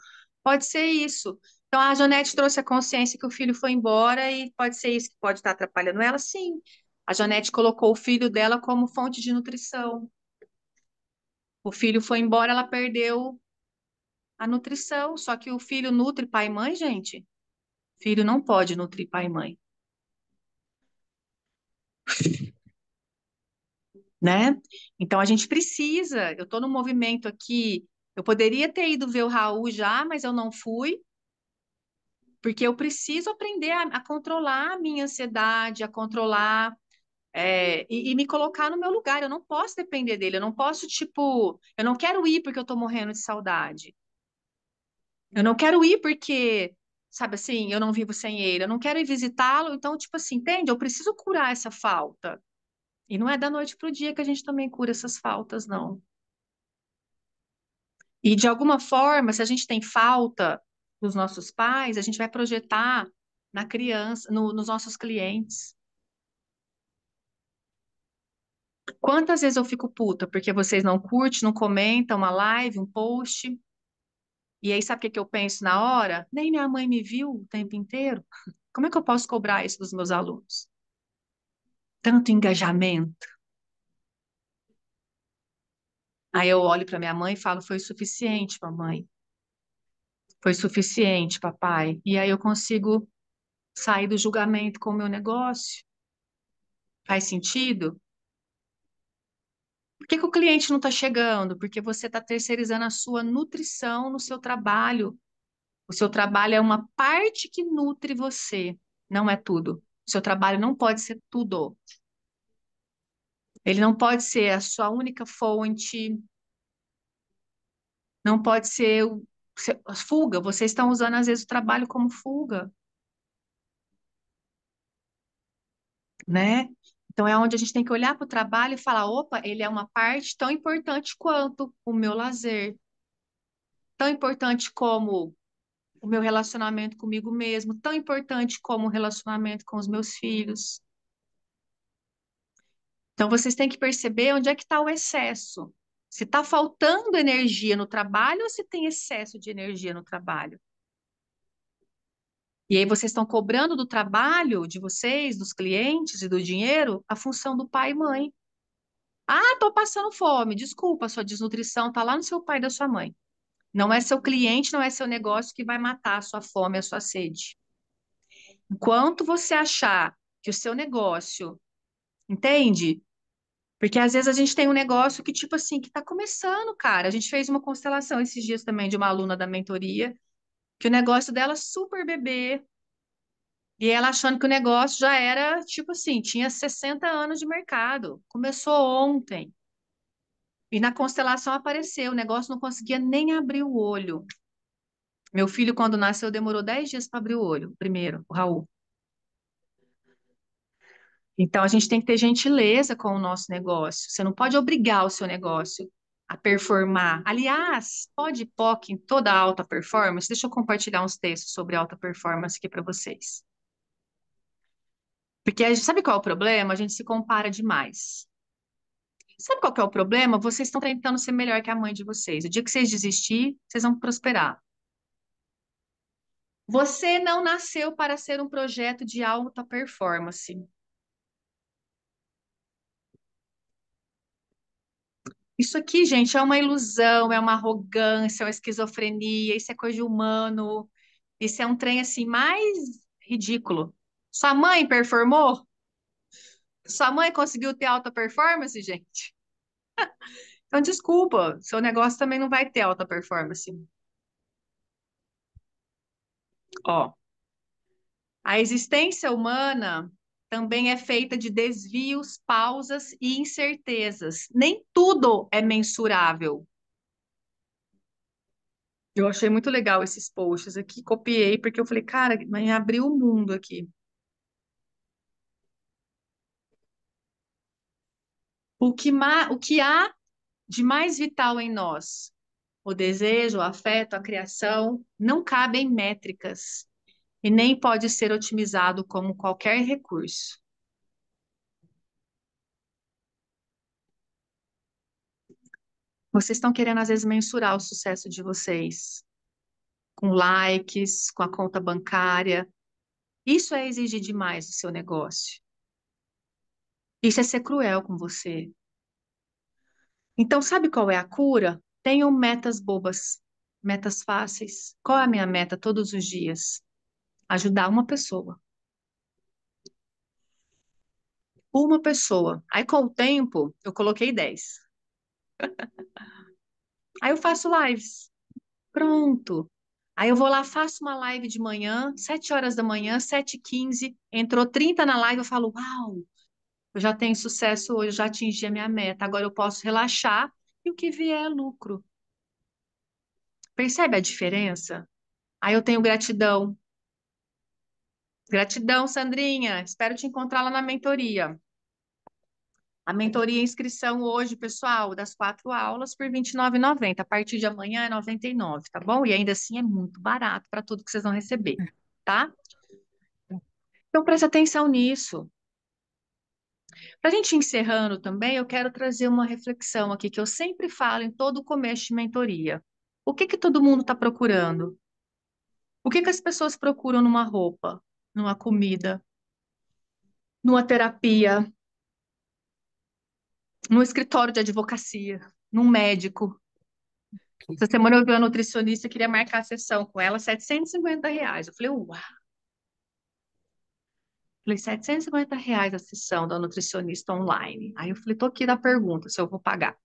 pode ser isso. Então a Janete trouxe a consciência que o filho foi embora e pode ser isso que pode estar atrapalhando ela, sim. A Janete colocou o filho dela como fonte de nutrição. O filho foi embora, ela perdeu a nutrição. Só que o filho nutre pai e mãe, gente. Filho não pode nutrir pai e mãe, né? Então a gente precisa. Eu estou no movimento aqui. Eu poderia ter ido ver o Raul já, mas eu não fui, porque eu preciso aprender a controlar a minha ansiedade, a controlar e me colocar no meu lugar. Eu não posso depender dele. Eu não posso, tipo, eu não quero ir porque eu estou morrendo de saudade. Eu não quero ir porque, sabe assim, eu não vivo sem ele. Eu não quero ir visitá-lo. Então, tipo assim, entende? Eu preciso curar essa falta. E não é da noite para o dia que a gente também cura essas faltas, não. E de alguma forma, se a gente tem falta dos nossos pais, a gente vai projetar na criança, nos nossos clientes. Quantas vezes eu fico puta porque vocês não curtem, não comentam uma live, um post? E aí, sabe o que que eu penso na hora? Nem minha mãe me viu o tempo inteiro. Como é que eu posso cobrar isso dos meus alunos? Tanto engajamento. Aí eu olho para minha mãe e falo: foi suficiente, mamãe. Foi suficiente, papai. E aí eu consigo sair do julgamento com o meu negócio. Faz sentido? Por que que o cliente não está chegando? Porque você está terceirizando a sua nutrição no seu trabalho. O seu trabalho é uma parte que nutre você, não é tudo. O seu trabalho não pode ser tudo. Ele não pode ser a sua única fonte, não pode ser a fuga. Vocês estão usando, às vezes, o trabalho como fuga, né? Então, é onde a gente tem que olhar para o trabalho e falar: opa, ele é uma parte tão importante quanto o meu lazer, tão importante como o meu relacionamento comigo mesmo, tão importante como o relacionamento com os meus filhos. Então, vocês têm que perceber onde é que está o excesso. Se está faltando energia no trabalho ou se tem excesso de energia no trabalho. E aí vocês estão cobrando do trabalho de vocês, dos clientes e do dinheiro, a função do pai e mãe. Ah, estou passando fome. Desculpa, sua desnutrição está lá no seu pai e da sua mãe. Não é seu cliente, não é seu negócio que vai matar a sua fome, a sua sede. Enquanto você achar que o seu negócio, entende? Porque às vezes a gente tem um negócio que, tipo assim, que tá começando, cara. A gente fez uma constelação esses dias também de uma aluna da mentoria, que o negócio dela é super bebê, e ela achando que o negócio já era, tipo assim, tinha 60 anos de mercado. Começou ontem. E na constelação apareceu, o negócio não conseguia nem abrir o olho. Meu filho, quando nasceu, demorou 10 dias para abrir o olho, primeiro, o Raul. Então, a gente tem que ter gentileza com o nosso negócio. Você não pode obrigar o seu negócio a performar. Aliás, pode POC em toda alta performance. Deixa eu compartilhar uns textos sobre alta performance aqui para vocês. Porque sabe qual é o problema? A gente se compara demais. Sabe qual que é o problema? Vocês estão tentando ser melhor que a mãe de vocês. O dia que vocês desistir, vocês vão prosperar. Você não nasceu para ser um projeto de alta performance. Isso aqui, gente, é uma ilusão, é uma arrogância, é uma esquizofrenia, isso é coisa de humano. Isso é um trem assim mais ridículo. Sua mãe performou? Sua mãe conseguiu ter alta performance, gente? Então, desculpa, seu negócio também não vai ter alta performance. Ó, a existência humana também é feita de desvios, pausas e incertezas. Nem tudo é mensurável. Eu achei muito legal esses posts aqui, copiei, porque eu falei, cara, me abriu o mundo aqui. O que há de mais vital em nós? O desejo, o afeto, a criação, não cabe em métricas e nem pode ser otimizado como qualquer recurso. Vocês estão querendo, às vezes, mensurar o sucesso de vocês com likes, com a conta bancária. Isso é exigir demais do seu negócio. Isso é ser cruel com você. Então, sabe qual é a cura? Tenham metas bobas, metas fáceis. Qual é a minha meta todos os dias? Ajudar uma pessoa. Uma pessoa. Aí, com o tempo, eu coloquei 10. Aí eu faço lives. Pronto. Aí eu vou lá, faço uma live de manhã, 7 horas da manhã, 7h15, entrou 30 na live, eu falo, uau, eu já tenho sucesso hoje, eu já atingi a minha meta, agora eu posso relaxar e o que vier é lucro. Percebe a diferença? Aí eu tenho gratidão. Gratidão, Sandrinha. Espero te encontrar lá na mentoria. A mentoria inscrição hoje, pessoal, das 4 aulas por R$ 29,90. A partir de amanhã é 99, tá bom? E ainda assim é muito barato para tudo que vocês vão receber, tá? Então preste atenção nisso. Para a gente ir encerrando também, eu quero trazer uma reflexão aqui que eu sempre falo em todo começo de mentoria. O que que todo mundo está procurando? O que que as pessoas procuram numa roupa, numa comida, numa terapia, num escritório de advocacia, num médico? Essa semana eu vi uma nutricionista, queria marcar a sessão com ela, R$ 750. Eu falei, uau! Falei, R$ 750 a sessão da nutricionista online. Aí eu falei, tô aqui na pergunta se eu vou pagar.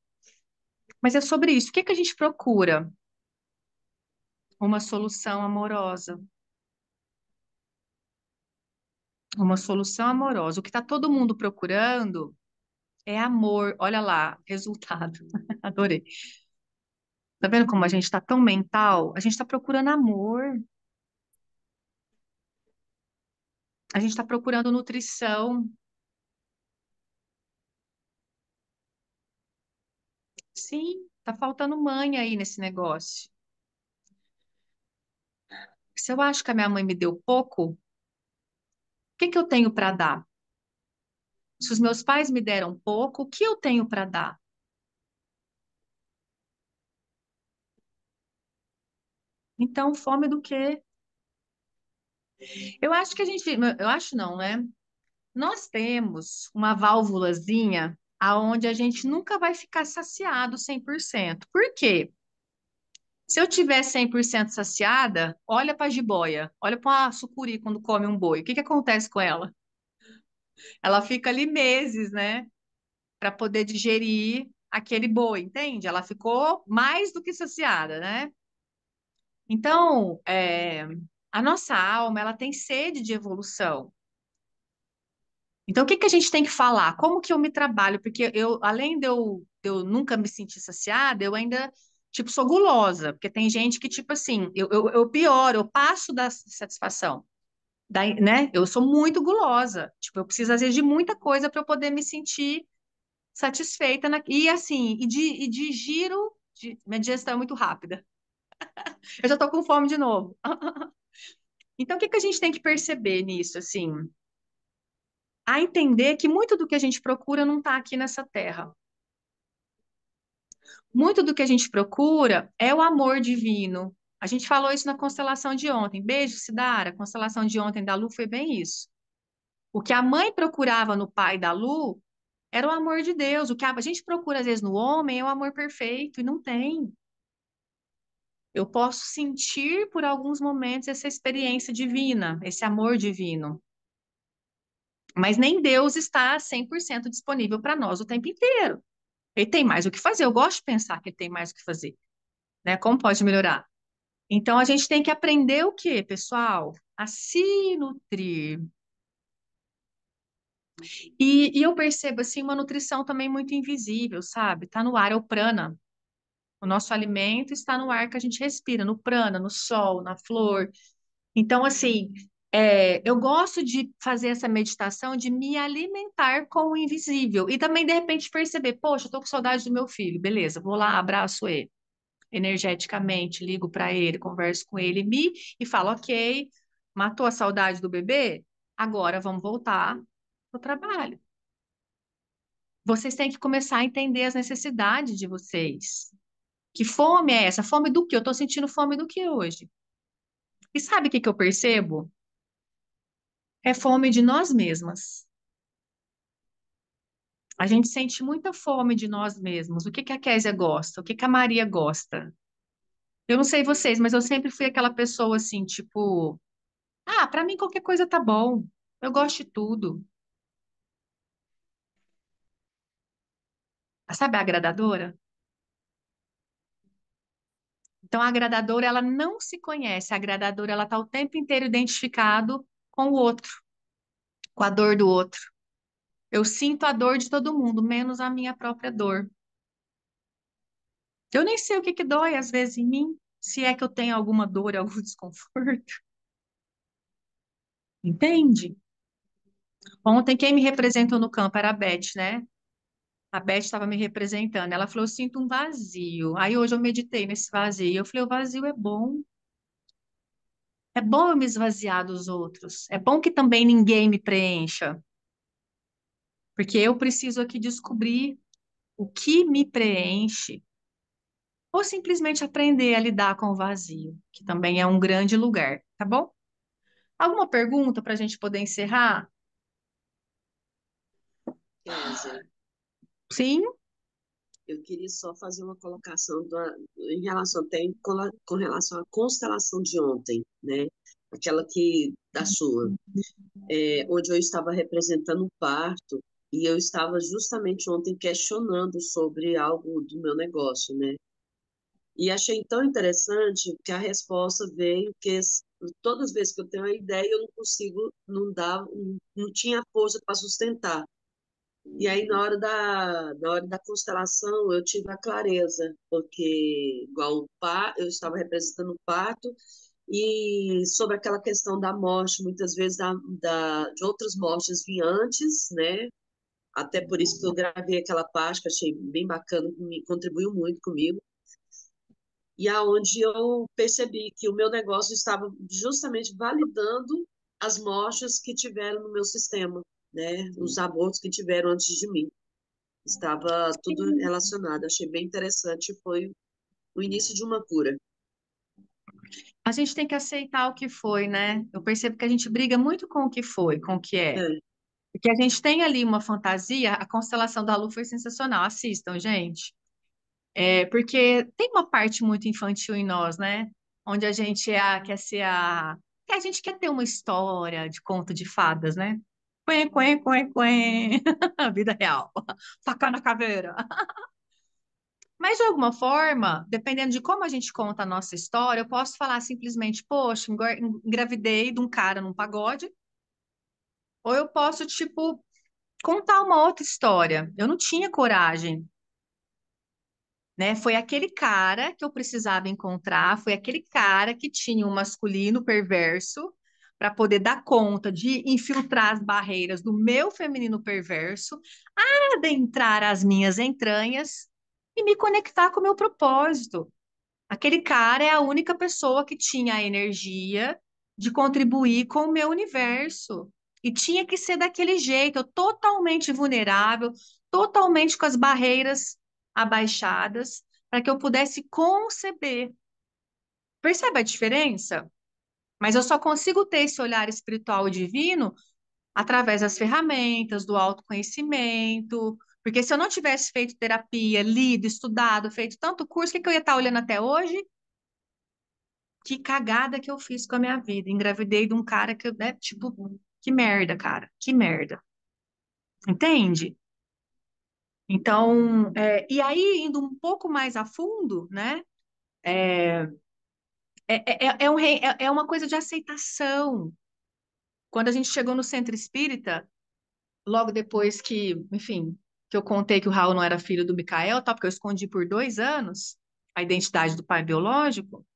Mas é sobre isso. O que que a gente procura? Uma solução amorosa. Uma solução amorosa. O que está todo mundo procurando é amor. Olha lá, resultado. Adorei. Tá vendo como a gente está tão mental? A gente está procurando amor. A gente está procurando nutrição. Sim, tá faltando mãe aí nesse negócio. Se eu acho que a minha mãe me deu pouco, o que que eu tenho para dar? Se os meus pais me deram pouco, o que eu tenho para dar? Então, fome do quê? Eu acho que a gente, eu acho não, né? Nós temos uma válvulazinha aonde a gente nunca vai ficar saciado 100%. Por quê? Se eu tiver 100% saciada, olha para a jiboia, olha para uma sucuri quando come um boi. O que que acontece com ela? Ela fica ali meses, né, para poder digerir aquele boi, entende? Ela ficou mais do que saciada, né? Então, a nossa alma, ela tem sede de evolução. Então, o que que a gente tem que falar? Como que eu me trabalho? Porque eu, além de eu nunca me sentir saciada, eu ainda, tipo, sou gulosa. Porque tem gente que, tipo assim, eu pioro, eu passo da satisfação. Daí, né? Eu sou muito gulosa. Tipo, eu preciso, às vezes, de muita coisa para eu poder me sentir satisfeita. E, assim, e de giro, minha digestão é muito rápida. Eu já tô com fome de novo. Então, o que que a gente tem que perceber nisso, assim? A entender que muito do que a gente procura não está aqui nessa terra. Muito do que a gente procura é o amor divino. A gente falou isso na constelação de ontem. Beijo, Sidara. A constelação de ontem da Lu foi bem isso. O que a mãe procurava no pai da Lu era o amor de Deus. O que a gente procura, às vezes, no homem é o amor perfeito, e não tem. Eu posso sentir por alguns momentos essa experiência divina, esse amor divino. Mas nem Deus está 100% disponível para nós o tempo inteiro. Ele tem mais o que fazer. Eu gosto de pensar que ele tem mais o que fazer, né? Como pode melhorar? Então, a gente tem que aprender o quê, pessoal? A se nutrir. E eu percebo, assim, uma nutrição também muito invisível, sabe? Tá no ar, é o prana. O nosso alimento está no ar que a gente respira, no prana, no sol, na flor. Então, assim, eu gosto de fazer essa meditação, de me alimentar com o invisível. E também, de repente, perceber, poxa, eu tô com saudade do meu filho. Beleza, vou lá, abraço ele energeticamente, ligo para ele, converso com ele e falo, ok, matou a saudade do bebê? Agora vamos voltar pro trabalho. Vocês têm que começar a entender as necessidades de vocês. Que fome é essa? Fome do quê? Eu estou sentindo fome do que hoje? E sabe o que que eu percebo? É fome de nós mesmas. A gente sente muita fome de nós mesmos. O que que a Késia gosta? O que que a Maria gosta? Eu não sei vocês, mas eu sempre fui aquela pessoa assim, tipo, ah, para mim qualquer coisa tá bom. Eu gosto de tudo. Sabe a agradadora? Então a agradadora, ela não se conhece. A agradadora, ela tá o tempo inteiro identificado com o outro, com a dor do outro. Eu sinto a dor de todo mundo, menos a minha própria dor. Eu nem sei o que que dói às vezes em mim, se é que eu tenho alguma dor, algum desconforto. Entende? Ontem quem me representou no campo era a Beth, né? A Beth estava me representando. Ela falou: eu sinto um vazio. Aí hoje eu meditei nesse vazio. Eu falei: o vazio é bom. É bom eu me esvaziar dos outros. É bom que também ninguém me preencha. Porque eu preciso aqui descobrir o que me preenche. Ou simplesmente aprender a lidar com o vazio, que também é um grande lugar, tá bom? Alguma pergunta para a gente poder encerrar? Kézia, Sim? eu queria só fazer uma colocação em relação até com relação à constelação de ontem, né? Aquela que da sua, onde eu estava representando o parto e eu estava justamente ontem questionando sobre algo do meu negócio, né? E achei tão interessante que a resposta veio que todas as vezes que eu tenho uma ideia eu não consigo, não tinha força para sustentar. E aí, na hora da constelação, eu tive a clareza, porque, igual eu estava representando o parto, e sobre aquela questão da morte, muitas vezes de outras mortes vinham antes, né? Até por isso que eu gravei aquela parte, que achei bem bacana, que me contribuiu muito comigo. E aonde eu percebi que o meu negócio estava justamente validando as mortes que tiveram no meu sistema, né? Os abortos que tiveram antes de mim. Estava tudo relacionado. Achei bem interessante. Foi o início de uma cura. A gente tem que aceitar o que foi, né? Eu percebo que a gente briga muito com o que foi, com o que é. É, Porque a gente tem ali uma fantasia, a constelação da Lu foi sensacional. Assistam, gente. Porque tem uma parte muito infantil em nós, né? Onde a gente quer ser a. Que a gente quer ter uma história de conto de fadas, né? Quen, quen, quen, quen. Vida real. Faca na caveira. Mas, de alguma forma, dependendo de como a gente conta a nossa história, eu posso falar simplesmente, poxa, engravidei de um cara num pagode, ou eu posso, tipo, contar uma outra história. Eu não tinha coragem, né? Foi aquele cara que eu precisava encontrar, foi aquele cara que tinha um masculino perverso para poder dar conta de infiltrar as barreiras do meu feminino perverso, adentrar as minhas entranhas e me conectar com o meu propósito. Aquele cara é a única pessoa que tinha a energia de contribuir com o meu universo. E tinha que ser daquele jeito, eu totalmente vulnerável, totalmente com as barreiras abaixadas, para que eu pudesse conceber. Percebe a diferença? Mas eu só consigo ter esse olhar espiritual e divino através das ferramentas, do autoconhecimento. Porque se eu não tivesse feito terapia, lido, estudado, feito tanto curso, o que que eu ia estar olhando até hoje? Que cagada que eu fiz com a minha vida. Engravidei de um cara que, né, tipo, que merda, cara, que merda. Entende? Então, e aí, indo um pouco mais a fundo, né? É uma coisa de aceitação. Quando a gente chegou no centro espírita, logo depois que, enfim, que eu contei que o Raul não era filho do Micael, tá? Porque eu escondi por 2 anos a identidade do pai biológico,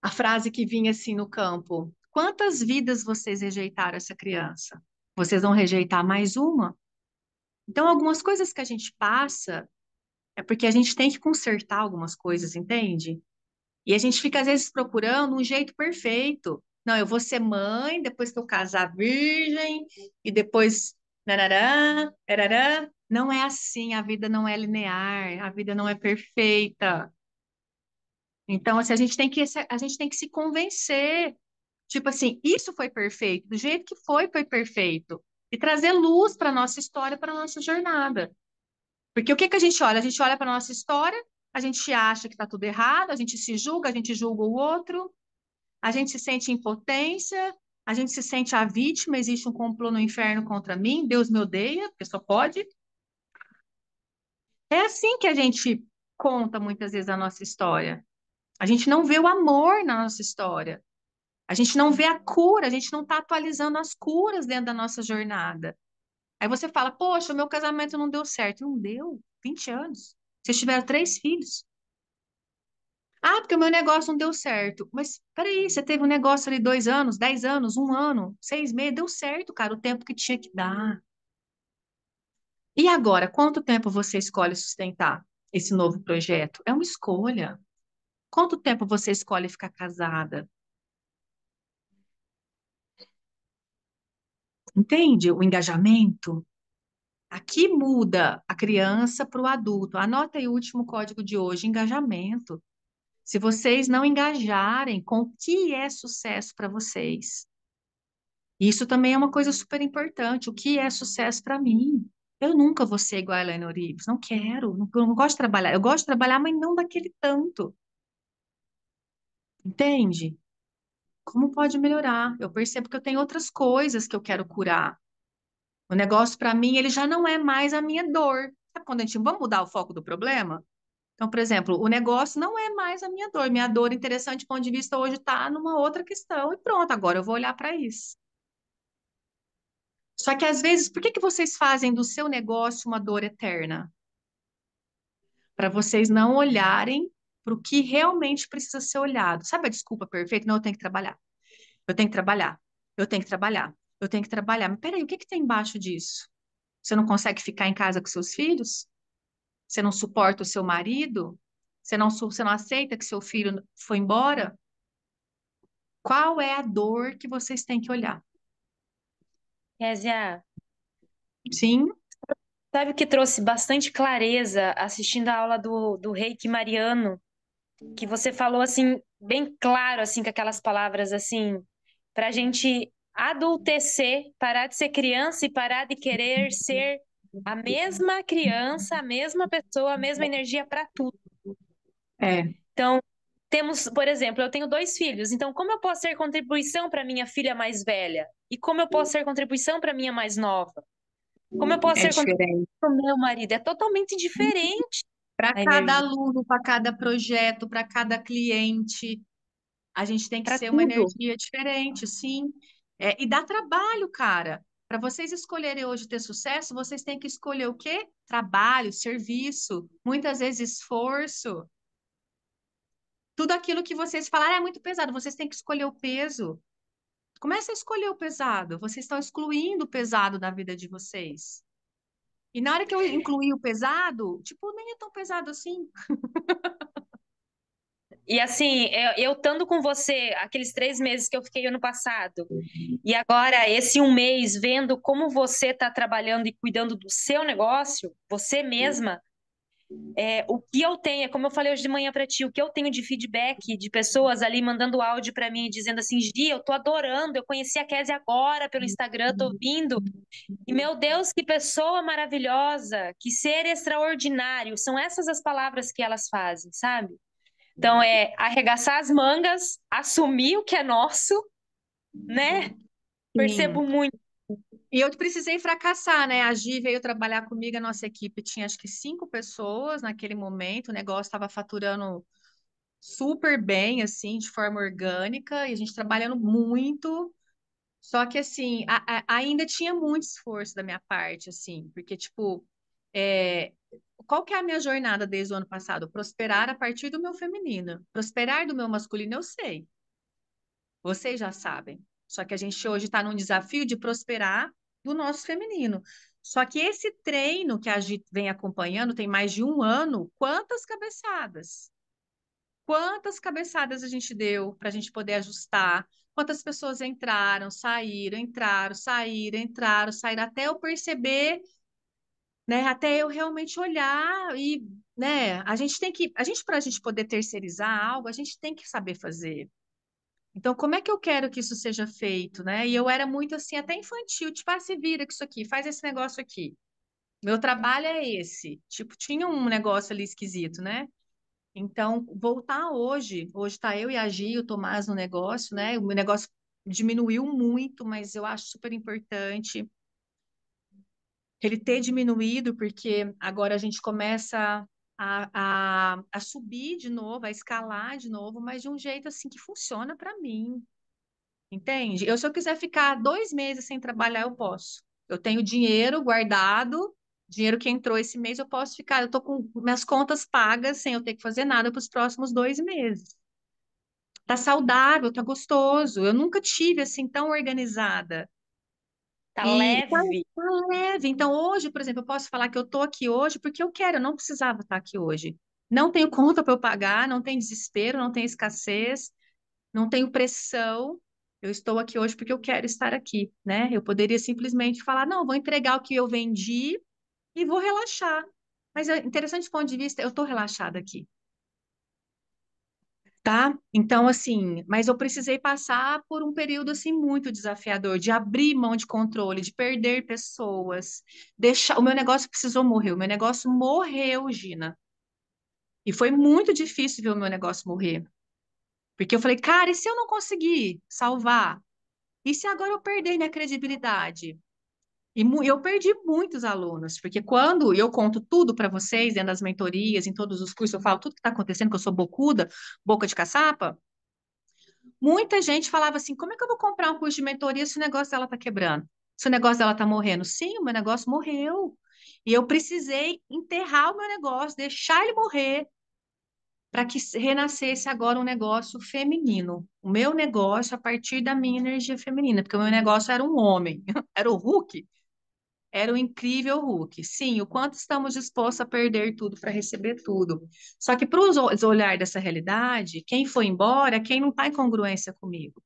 a frase que vinha assim no campo: quantas vidas vocês rejeitaram essa criança? Vocês vão rejeitar mais uma? Então, algumas coisas que a gente passa é porque a gente tem que consertar algumas coisas, entende? E a gente fica, às vezes, procurando um jeito perfeito. Não, eu vou ser mãe, depois que eu casar virgem, e depois. Narará, tarará. Não é assim, a vida não é linear, a vida não é perfeita. Então, assim, a gente tem que se convencer. Tipo assim, isso foi perfeito, do jeito que foi perfeito. E trazer luz para a nossa história, para a nossa jornada. Porque o que que a gente olha? A gente olha para a nossa história, a gente acha que está tudo errado, a gente se julga, a gente julga o outro, a gente se sente impotência, a gente se sente a vítima, existe um complô no inferno contra mim, Deus me odeia, porque só pode. É assim que a gente conta muitas vezes a nossa história. A gente não vê o amor na nossa história. A gente não vê a cura, a gente não está atualizando as curas dentro da nossa jornada. Aí você fala, poxa, o meu casamento não deu certo. Não deu? 20 anos. Vocês tiveram 3 filhos. Ah, porque o meu negócio não deu certo. Mas peraí, você teve um negócio ali 2 anos, 10 anos, 1 ano, 6 meses, deu certo, cara, o tempo que tinha que dar. E agora, quanto tempo você escolhe sustentar esse novo projeto? É uma escolha. Quanto tempo você escolhe ficar casada? Entende o engajamento? Aqui muda a criança para o adulto. Anota aí o último código de hoje, engajamento. Se vocês não engajarem com o que é sucesso para vocês, isso também é uma coisa super importante. O que é sucesso para mim? Eu nunca vou ser igual a Elaine Orives. Não quero. Eu não gosto de trabalhar. Eu gosto de trabalhar, mas não daquele tanto. Entende? Como pode melhorar? Eu percebo que eu tenho outras coisas que eu quero curar. O negócio, para mim, ele já não é mais a minha dor. Sabe quando a gente vamos mudar o foco do problema? Então, por exemplo, o negócio não é mais a minha dor. Minha dor, interessante, do ponto de vista hoje, está numa outra questão. E pronto, agora eu vou olhar para isso. Só que às vezes, por que que vocês fazem do seu negócio uma dor eterna? Para vocês não olharem para o que realmente precisa ser olhado. Sabe a desculpa perfeita? Não, eu tenho que trabalhar. Eu tenho que trabalhar. Eu tenho que trabalhar. Eu tenho que trabalhar. Mas peraí, o que que tem embaixo disso? Você não consegue ficar em casa com seus filhos? Você não suporta o seu marido? Você não aceita que seu filho foi embora? Qual é a dor que vocês têm que olhar? Kézia, Sim, sabe o que trouxe bastante clareza assistindo a aula do Reiki Mariano? Que você falou assim, bem claro, assim, com aquelas palavras assim, para a gente adultecer, parar de ser criança e parar de querer ser a mesma criança, a mesma pessoa, a mesma energia para tudo. é, Então, temos, por exemplo, eu tenho 2 filhos, então como eu posso ser contribuição para minha filha mais velha? E como eu posso ser contribuição para minha mais nova? Como eu posso é ser contribuição diferente. para o meu marido? É totalmente diferente Para a cada energia, aluno, para cada projeto, para cada cliente, a gente tem que para ser uma tudo. energia diferente, sim. E dá trabalho, cara. Para vocês escolherem hoje ter sucesso, vocês têm que escolher o quê? Trabalho, serviço, muitas vezes esforço. Tudo aquilo que vocês falaram é muito pesado, vocês têm que escolher o peso. Comece a escolher o pesado. Vocês estão excluindo o pesado da vida de vocês. E na hora que eu incluí o pesado, tipo, nem é tão pesado assim. E assim, eu estando com você aqueles 3 meses que eu fiquei ano passado, e agora esse 1 mês vendo como você está trabalhando e cuidando do seu negócio, você mesma, O que eu tenho, como eu falei hoje de manhã para ti, o que eu tenho de feedback de pessoas ali mandando áudio para mim, dizendo assim, Gi, eu tô adorando, eu conheci a Kézia agora pelo Instagram, tô vindo. E, meu Deus, que pessoa maravilhosa, que ser extraordinário. São essas as palavras que elas fazem, sabe? Então, é arregaçar as mangas, assumir o que é nosso, né? Sim. Percebo muito. E eu precisei fracassar, né? A Gi veio trabalhar comigo, a nossa equipe tinha acho que 5 pessoas naquele momento, o negócio estava faturando super bem, assim, de forma orgânica, e a gente trabalhando muito. Só que, assim, ainda tinha muito esforço da minha parte, assim, porque, tipo, é, qual que é a minha jornada desde o ano passado? Prosperar a partir do meu feminino. Prosperar do meu masculino, eu sei. Vocês já sabem. Só que a gente hoje está num desafio de prosperar do nosso feminino. Só que esse treino que a gente vem acompanhando tem mais de um ano, quantas cabeçadas? Quantas cabeçadas a gente deu para a gente poder ajustar? Quantas pessoas entraram, saíram, entraram, saíram, até eu perceber, né? Até eu realmente olhar e, né? Para a gente poder terceirizar algo, a gente tem que saber fazer. Então, como é que eu quero que isso seja feito, né? E eu era muito assim, até infantil, tipo, se vira com isso aqui, faz esse negócio aqui. Meu trabalho é esse. Tipo, tinha um negócio ali esquisito, né? Então, voltar hoje tá eu e a Gi, o Tomás no negócio, né? O meu negócio diminuiu muito, mas eu acho super importante ele ter diminuído, porque agora a gente começa a subir de novo, a escalar de novo, mas de um jeito assim que funciona para mim, entende? Se eu quiser ficar 2 meses sem trabalhar, eu posso. Eu tenho dinheiro guardado, dinheiro que entrou esse mês, eu posso ficar. Eu tô com minhas contas pagas sem eu ter que fazer nada para os próximos 2 meses. Tá saudável, tá gostoso. Eu nunca tive assim tão organizada. Tá E leve. tá leve. Então, hoje, por exemplo, eu posso falar que eu tô aqui hoje porque eu quero, eu não precisava estar aqui hoje. Não tenho conta para eu pagar, não tem desespero, não tem escassez, não tenho pressão. Eu estou aqui hoje porque eu quero estar aqui, né? Eu poderia simplesmente falar, não, vou entregar o que eu vendi e vou relaxar. Mas é interessante do ponto de vista, eu estou relaxada aqui, tá? Então, assim, mas eu precisei passar por um período, assim, muito desafiador, de abrir mão de controle, de perder pessoas, deixar... O meu negócio precisou morrer, o meu negócio morreu, Gina. E foi muito difícil ver o meu negócio morrer. Porque eu falei, cara, e se eu não conseguir salvar? E se agora eu perder minha credibilidade? E eu perdi muitos alunos, porque quando eu conto tudo para vocês, dentro das mentorias, em todos os cursos, eu falo tudo que está acontecendo, que eu sou bocuda, boca de caçapa, muita gente falava assim: como é que eu vou comprar um curso de mentoria se o negócio dela está quebrando? Se o negócio dela está morrendo? Sim, o meu negócio morreu. E eu precisei enterrar o meu negócio, deixar ele morrer, para que renascesse agora um negócio feminino. O meu negócio a partir da minha energia feminina, porque o meu negócio era um homem, era o Hulk. Era o incrível Hulk. Sim, o quanto estamos dispostos a perder tudo para receber tudo. Só que para os olhar dessa realidade, quem foi embora é quem não está em congruência comigo.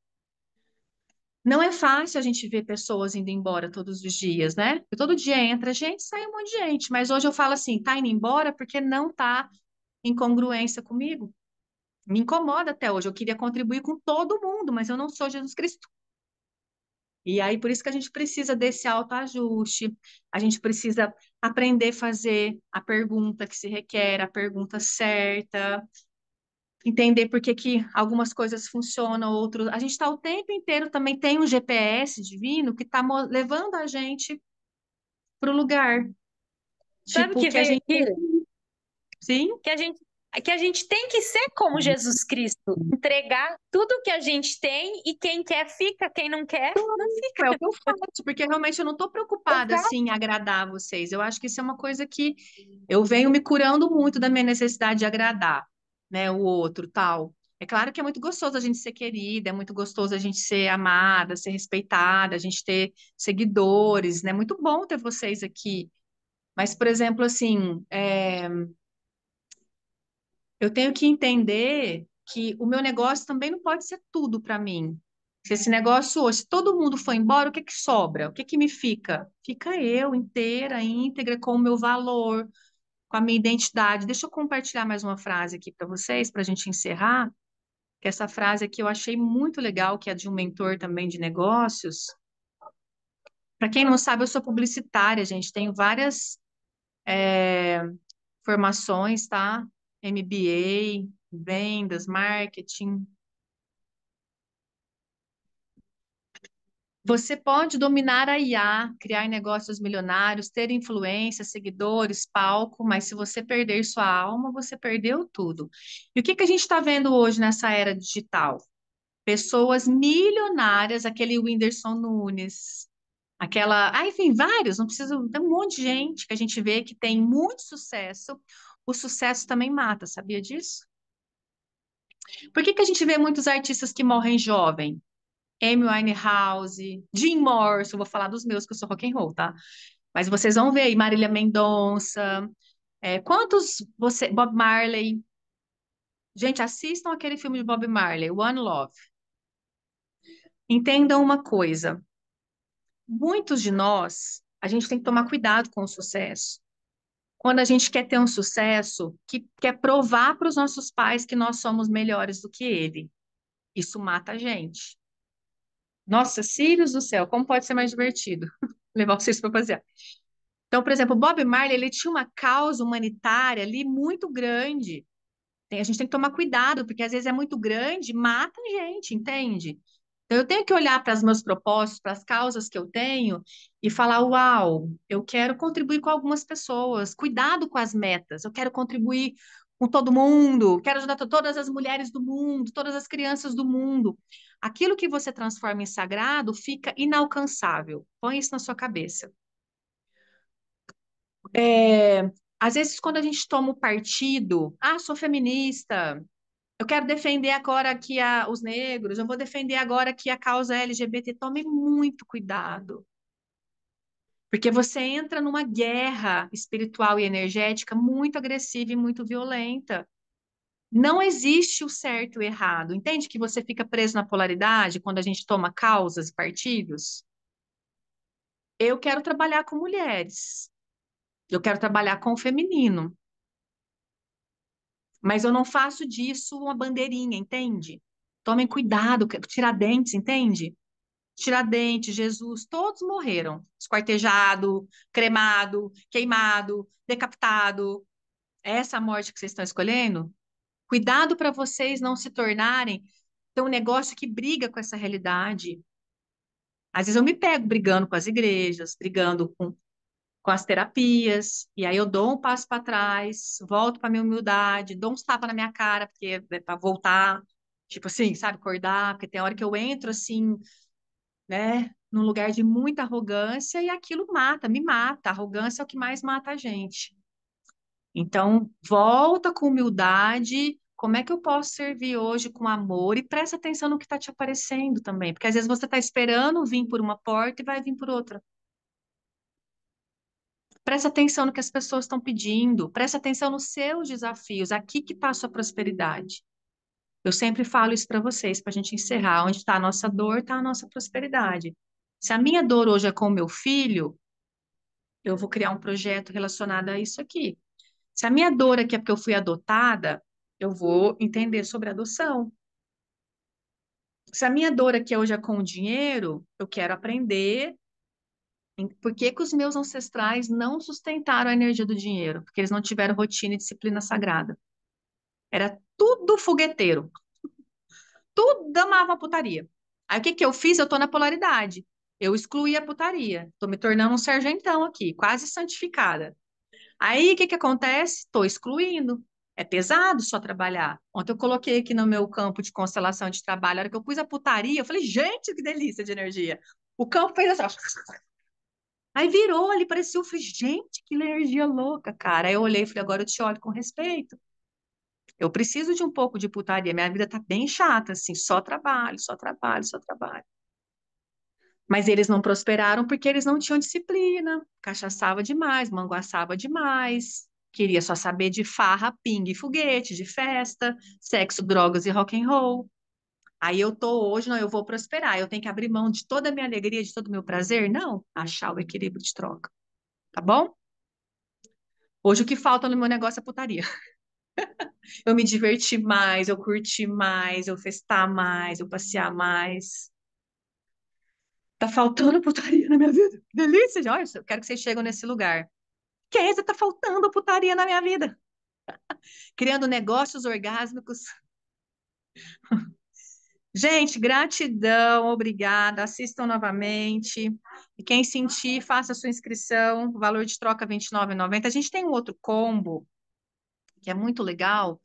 Não é fácil a gente ver pessoas indo embora todos os dias, né? Porque todo dia entra gente, sai um monte de gente. Mas hoje eu falo assim, tá indo embora porque não tá em congruência comigo. Me incomoda até hoje. Eu queria contribuir com todo mundo, mas eu não sou Jesus Cristo. E aí, por isso que a gente precisa desse autoajuste, a gente precisa aprender a fazer a pergunta que se requer, a pergunta certa, entender por que que algumas coisas funcionam, outras. A gente está o tempo inteiro também tem um GPS divino que está levando a gente para o lugar. Sabe o Tipo, que que a veio gente aqui? sim, Que a gente tem que ser como Jesus Cristo, entregar tudo que a gente tem e quem quer fica, quem não quer, não fica. é o que eu faço, porque realmente eu não estou preocupada Exato. assim, em agradar vocês. Eu acho que isso é uma coisa que eu venho me curando muito da minha necessidade de agradar, né, o outro, tal. É claro que é muito gostoso a gente ser querida, é muito gostoso a gente ser amada, ser respeitada, a gente ter seguidores, né? Muito bom ter vocês aqui. Mas, por exemplo, assim, eu tenho que entender que o meu negócio também não pode ser tudo para mim. Se esse negócio hoje, se todo mundo for embora, o que que sobra? O que que me fica? Fica eu inteira, íntegra, com o meu valor, com a minha identidade. Deixa eu compartilhar mais uma frase aqui para vocês, para a gente encerrar, que essa frase aqui eu achei muito legal, que é de um mentor também de negócios. Para quem não sabe, eu sou publicitária, gente, tenho várias formações, tá? MBA, vendas, marketing. Você pode dominar a IA, criar negócios milionários, ter influência, seguidores, palco, mas se você perder sua alma, você perdeu tudo. E o que que a gente está vendo hoje nessa era digital? Pessoas milionárias, aquele Whindersson Nunes, aquela, enfim, vários, não precisa, tem um monte de gente que a gente vê que tem muito sucesso. O sucesso também mata, sabia disso? Por que que a gente vê muitos artistas que morrem jovem? Amy Winehouse, Jim Morrison, vou falar dos meus, que eu sou rock and roll, tá? Mas vocês vão ver aí, Marília Mendonça, quantos você, Bob Marley. Gente, assistam aquele filme de Bob Marley, One Love. Entendam uma coisa, muitos de nós, a gente tem que tomar cuidado com o sucesso. Quando a gente quer ter um sucesso, que quer provar para os nossos pais que nós somos melhores do que ele, isso mata a gente. Nossa, Círios do céu, como pode ser mais divertido levar vocês para passear? Então, por exemplo, Bob Marley, ele tinha uma causa humanitária ali muito grande. A gente tem que tomar cuidado, porque às vezes é muito grande, mata a gente, entende? Então, eu tenho que olhar para os meus propósitos, para as causas que eu tenho e falar: uau, eu quero contribuir com algumas pessoas, cuidado com as metas, eu quero contribuir com todo mundo, quero ajudar todas as mulheres do mundo, todas as crianças do mundo. Aquilo que você transforma em sagrado fica inalcançável. Põe isso na sua cabeça. Às vezes, quando a gente toma o partido, sou feminista, eu quero defender agora aqui os negros, eu vou defender agora aqui a causa LGBT. Tome muito cuidado, porque você entra numa guerra espiritual e energética muito agressiva e muito violenta. Não existe o certo e o errado. Entende que você fica preso na polaridade quando a gente toma causas e partidos? Eu quero trabalhar com mulheres, eu quero trabalhar com o feminino. Mas eu não faço disso uma bandeirinha, entende? Tomem cuidado, Tiradentes, entende? Tiradentes, Jesus, todos morreram. Esquartejado, cremado, queimado, decapitado. É essa a morte que vocês estão escolhendo? Cuidado para vocês não se tornarem um negócio que briga com essa realidade. Às vezes eu me pego brigando com as igrejas, brigando com as terapias, e aí eu dou um passo para trás, volto para minha humildade, dou uns tapas na minha cara, porque é para voltar, tipo assim, sabe, acordar, porque tem hora que eu entro assim, né, num lugar de muita arrogância e aquilo mata, me mata. A arrogância é o que mais mata a gente. Então, volta com humildade. Como é que eu posso servir hoje com amor? E presta atenção no que está te aparecendo também, porque às vezes você está esperando vir por uma porta e vai vir por outra. Presta atenção no que as pessoas estão pedindo, presta atenção nos seus desafios, aqui que está a sua prosperidade. Eu sempre falo isso para vocês, para a gente encerrar. Onde está a nossa dor, está a nossa prosperidade. Se a minha dor hoje é com o meu filho, eu vou criar um projeto relacionado a isso aqui. Se a minha dor aqui é porque eu fui adotada, eu vou entender sobre adoção. Se a minha dor aqui hoje é com o dinheiro, eu quero aprender por que que os meus ancestrais não sustentaram a energia do dinheiro? Porque eles não tiveram rotina e disciplina sagrada. Era tudo fogueteiro, tudo amava a putaria. Aí o que que eu fiz? Eu tô na polaridade. Eu excluí a putaria. Tô me tornando um sargentão aqui, quase santificada. Aí o que que acontece? Tô excluindo. É pesado só trabalhar. Ontem eu coloquei aqui no meu campo de constelação de trabalho, a hora que eu pus a putaria, eu falei, gente, que delícia de energia. O campo fez assim, ó. Aí virou ali, parecia, eu falei, gente, que energia louca, cara. Aí eu olhei e falei, agora eu te olho com respeito. Eu preciso de um pouco de putaria. Minha vida tá bem chata, assim, só trabalho, só trabalho, só trabalho. Mas eles não prosperaram porque eles não tinham disciplina, cachaçava demais, manguaçava demais, queria só saber de farra, pingue e foguete, de festa, sexo, drogas e rock and roll. Aí eu tô hoje, não, eu vou prosperar. Eu tenho que abrir mão de toda a minha alegria, de todo o meu prazer? Não, achar o equilíbrio de troca. Tá bom? Hoje o que falta no meu negócio é putaria. Eu me diverti mais, eu curti mais, eu festar mais, eu passear mais. Tá faltando putaria na minha vida. Que delícia, já. Olha, eu quero que vocês cheguem nesse lugar. Kézia, tá faltando putaria na minha vida. Criando negócios orgásmicos. Gente, gratidão, obrigada. Assistam novamente. E quem sentir, faça a sua inscrição. O valor de troca R$ 29,90. A gente tem um outro combo que é muito legal,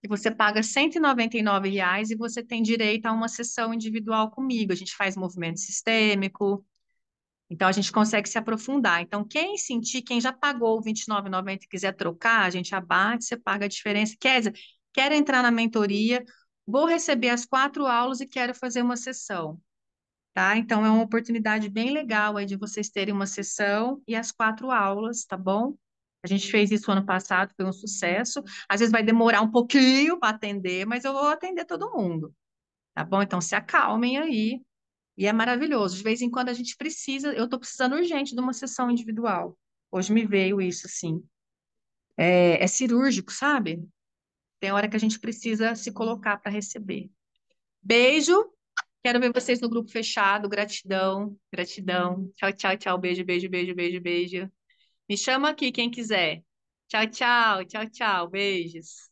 que você paga R$ 199 e você tem direito a uma sessão individual comigo. A gente faz movimento sistêmico, então a gente consegue se aprofundar. Então, quem sentir, quem já pagou o R$ 29,90 e quiser trocar, a gente abate, você paga a diferença. Quer entrar na mentoria, vou receber as 4 aulas e quero fazer uma sessão, tá? Então, é uma oportunidade bem legal aí de vocês terem uma sessão e as 4 aulas, tá bom? A gente fez isso ano passado, foi um sucesso. Às vezes vai demorar um pouquinho para atender, mas eu vou atender todo mundo, tá bom? Então, se acalmem aí. E é maravilhoso. De vez em quando a gente precisa, eu estou precisando urgente de uma sessão individual. Hoje me veio isso, assim. É cirúrgico, sabe? Tem hora que a gente precisa se colocar para receber. Beijo. Quero ver vocês no grupo fechado. Gratidão, gratidão. Tchau, tchau, tchau. Beijo, beijo, beijo, beijo, beijo. Me chama aqui quem quiser. Tchau, tchau, tchau, tchau. Beijos.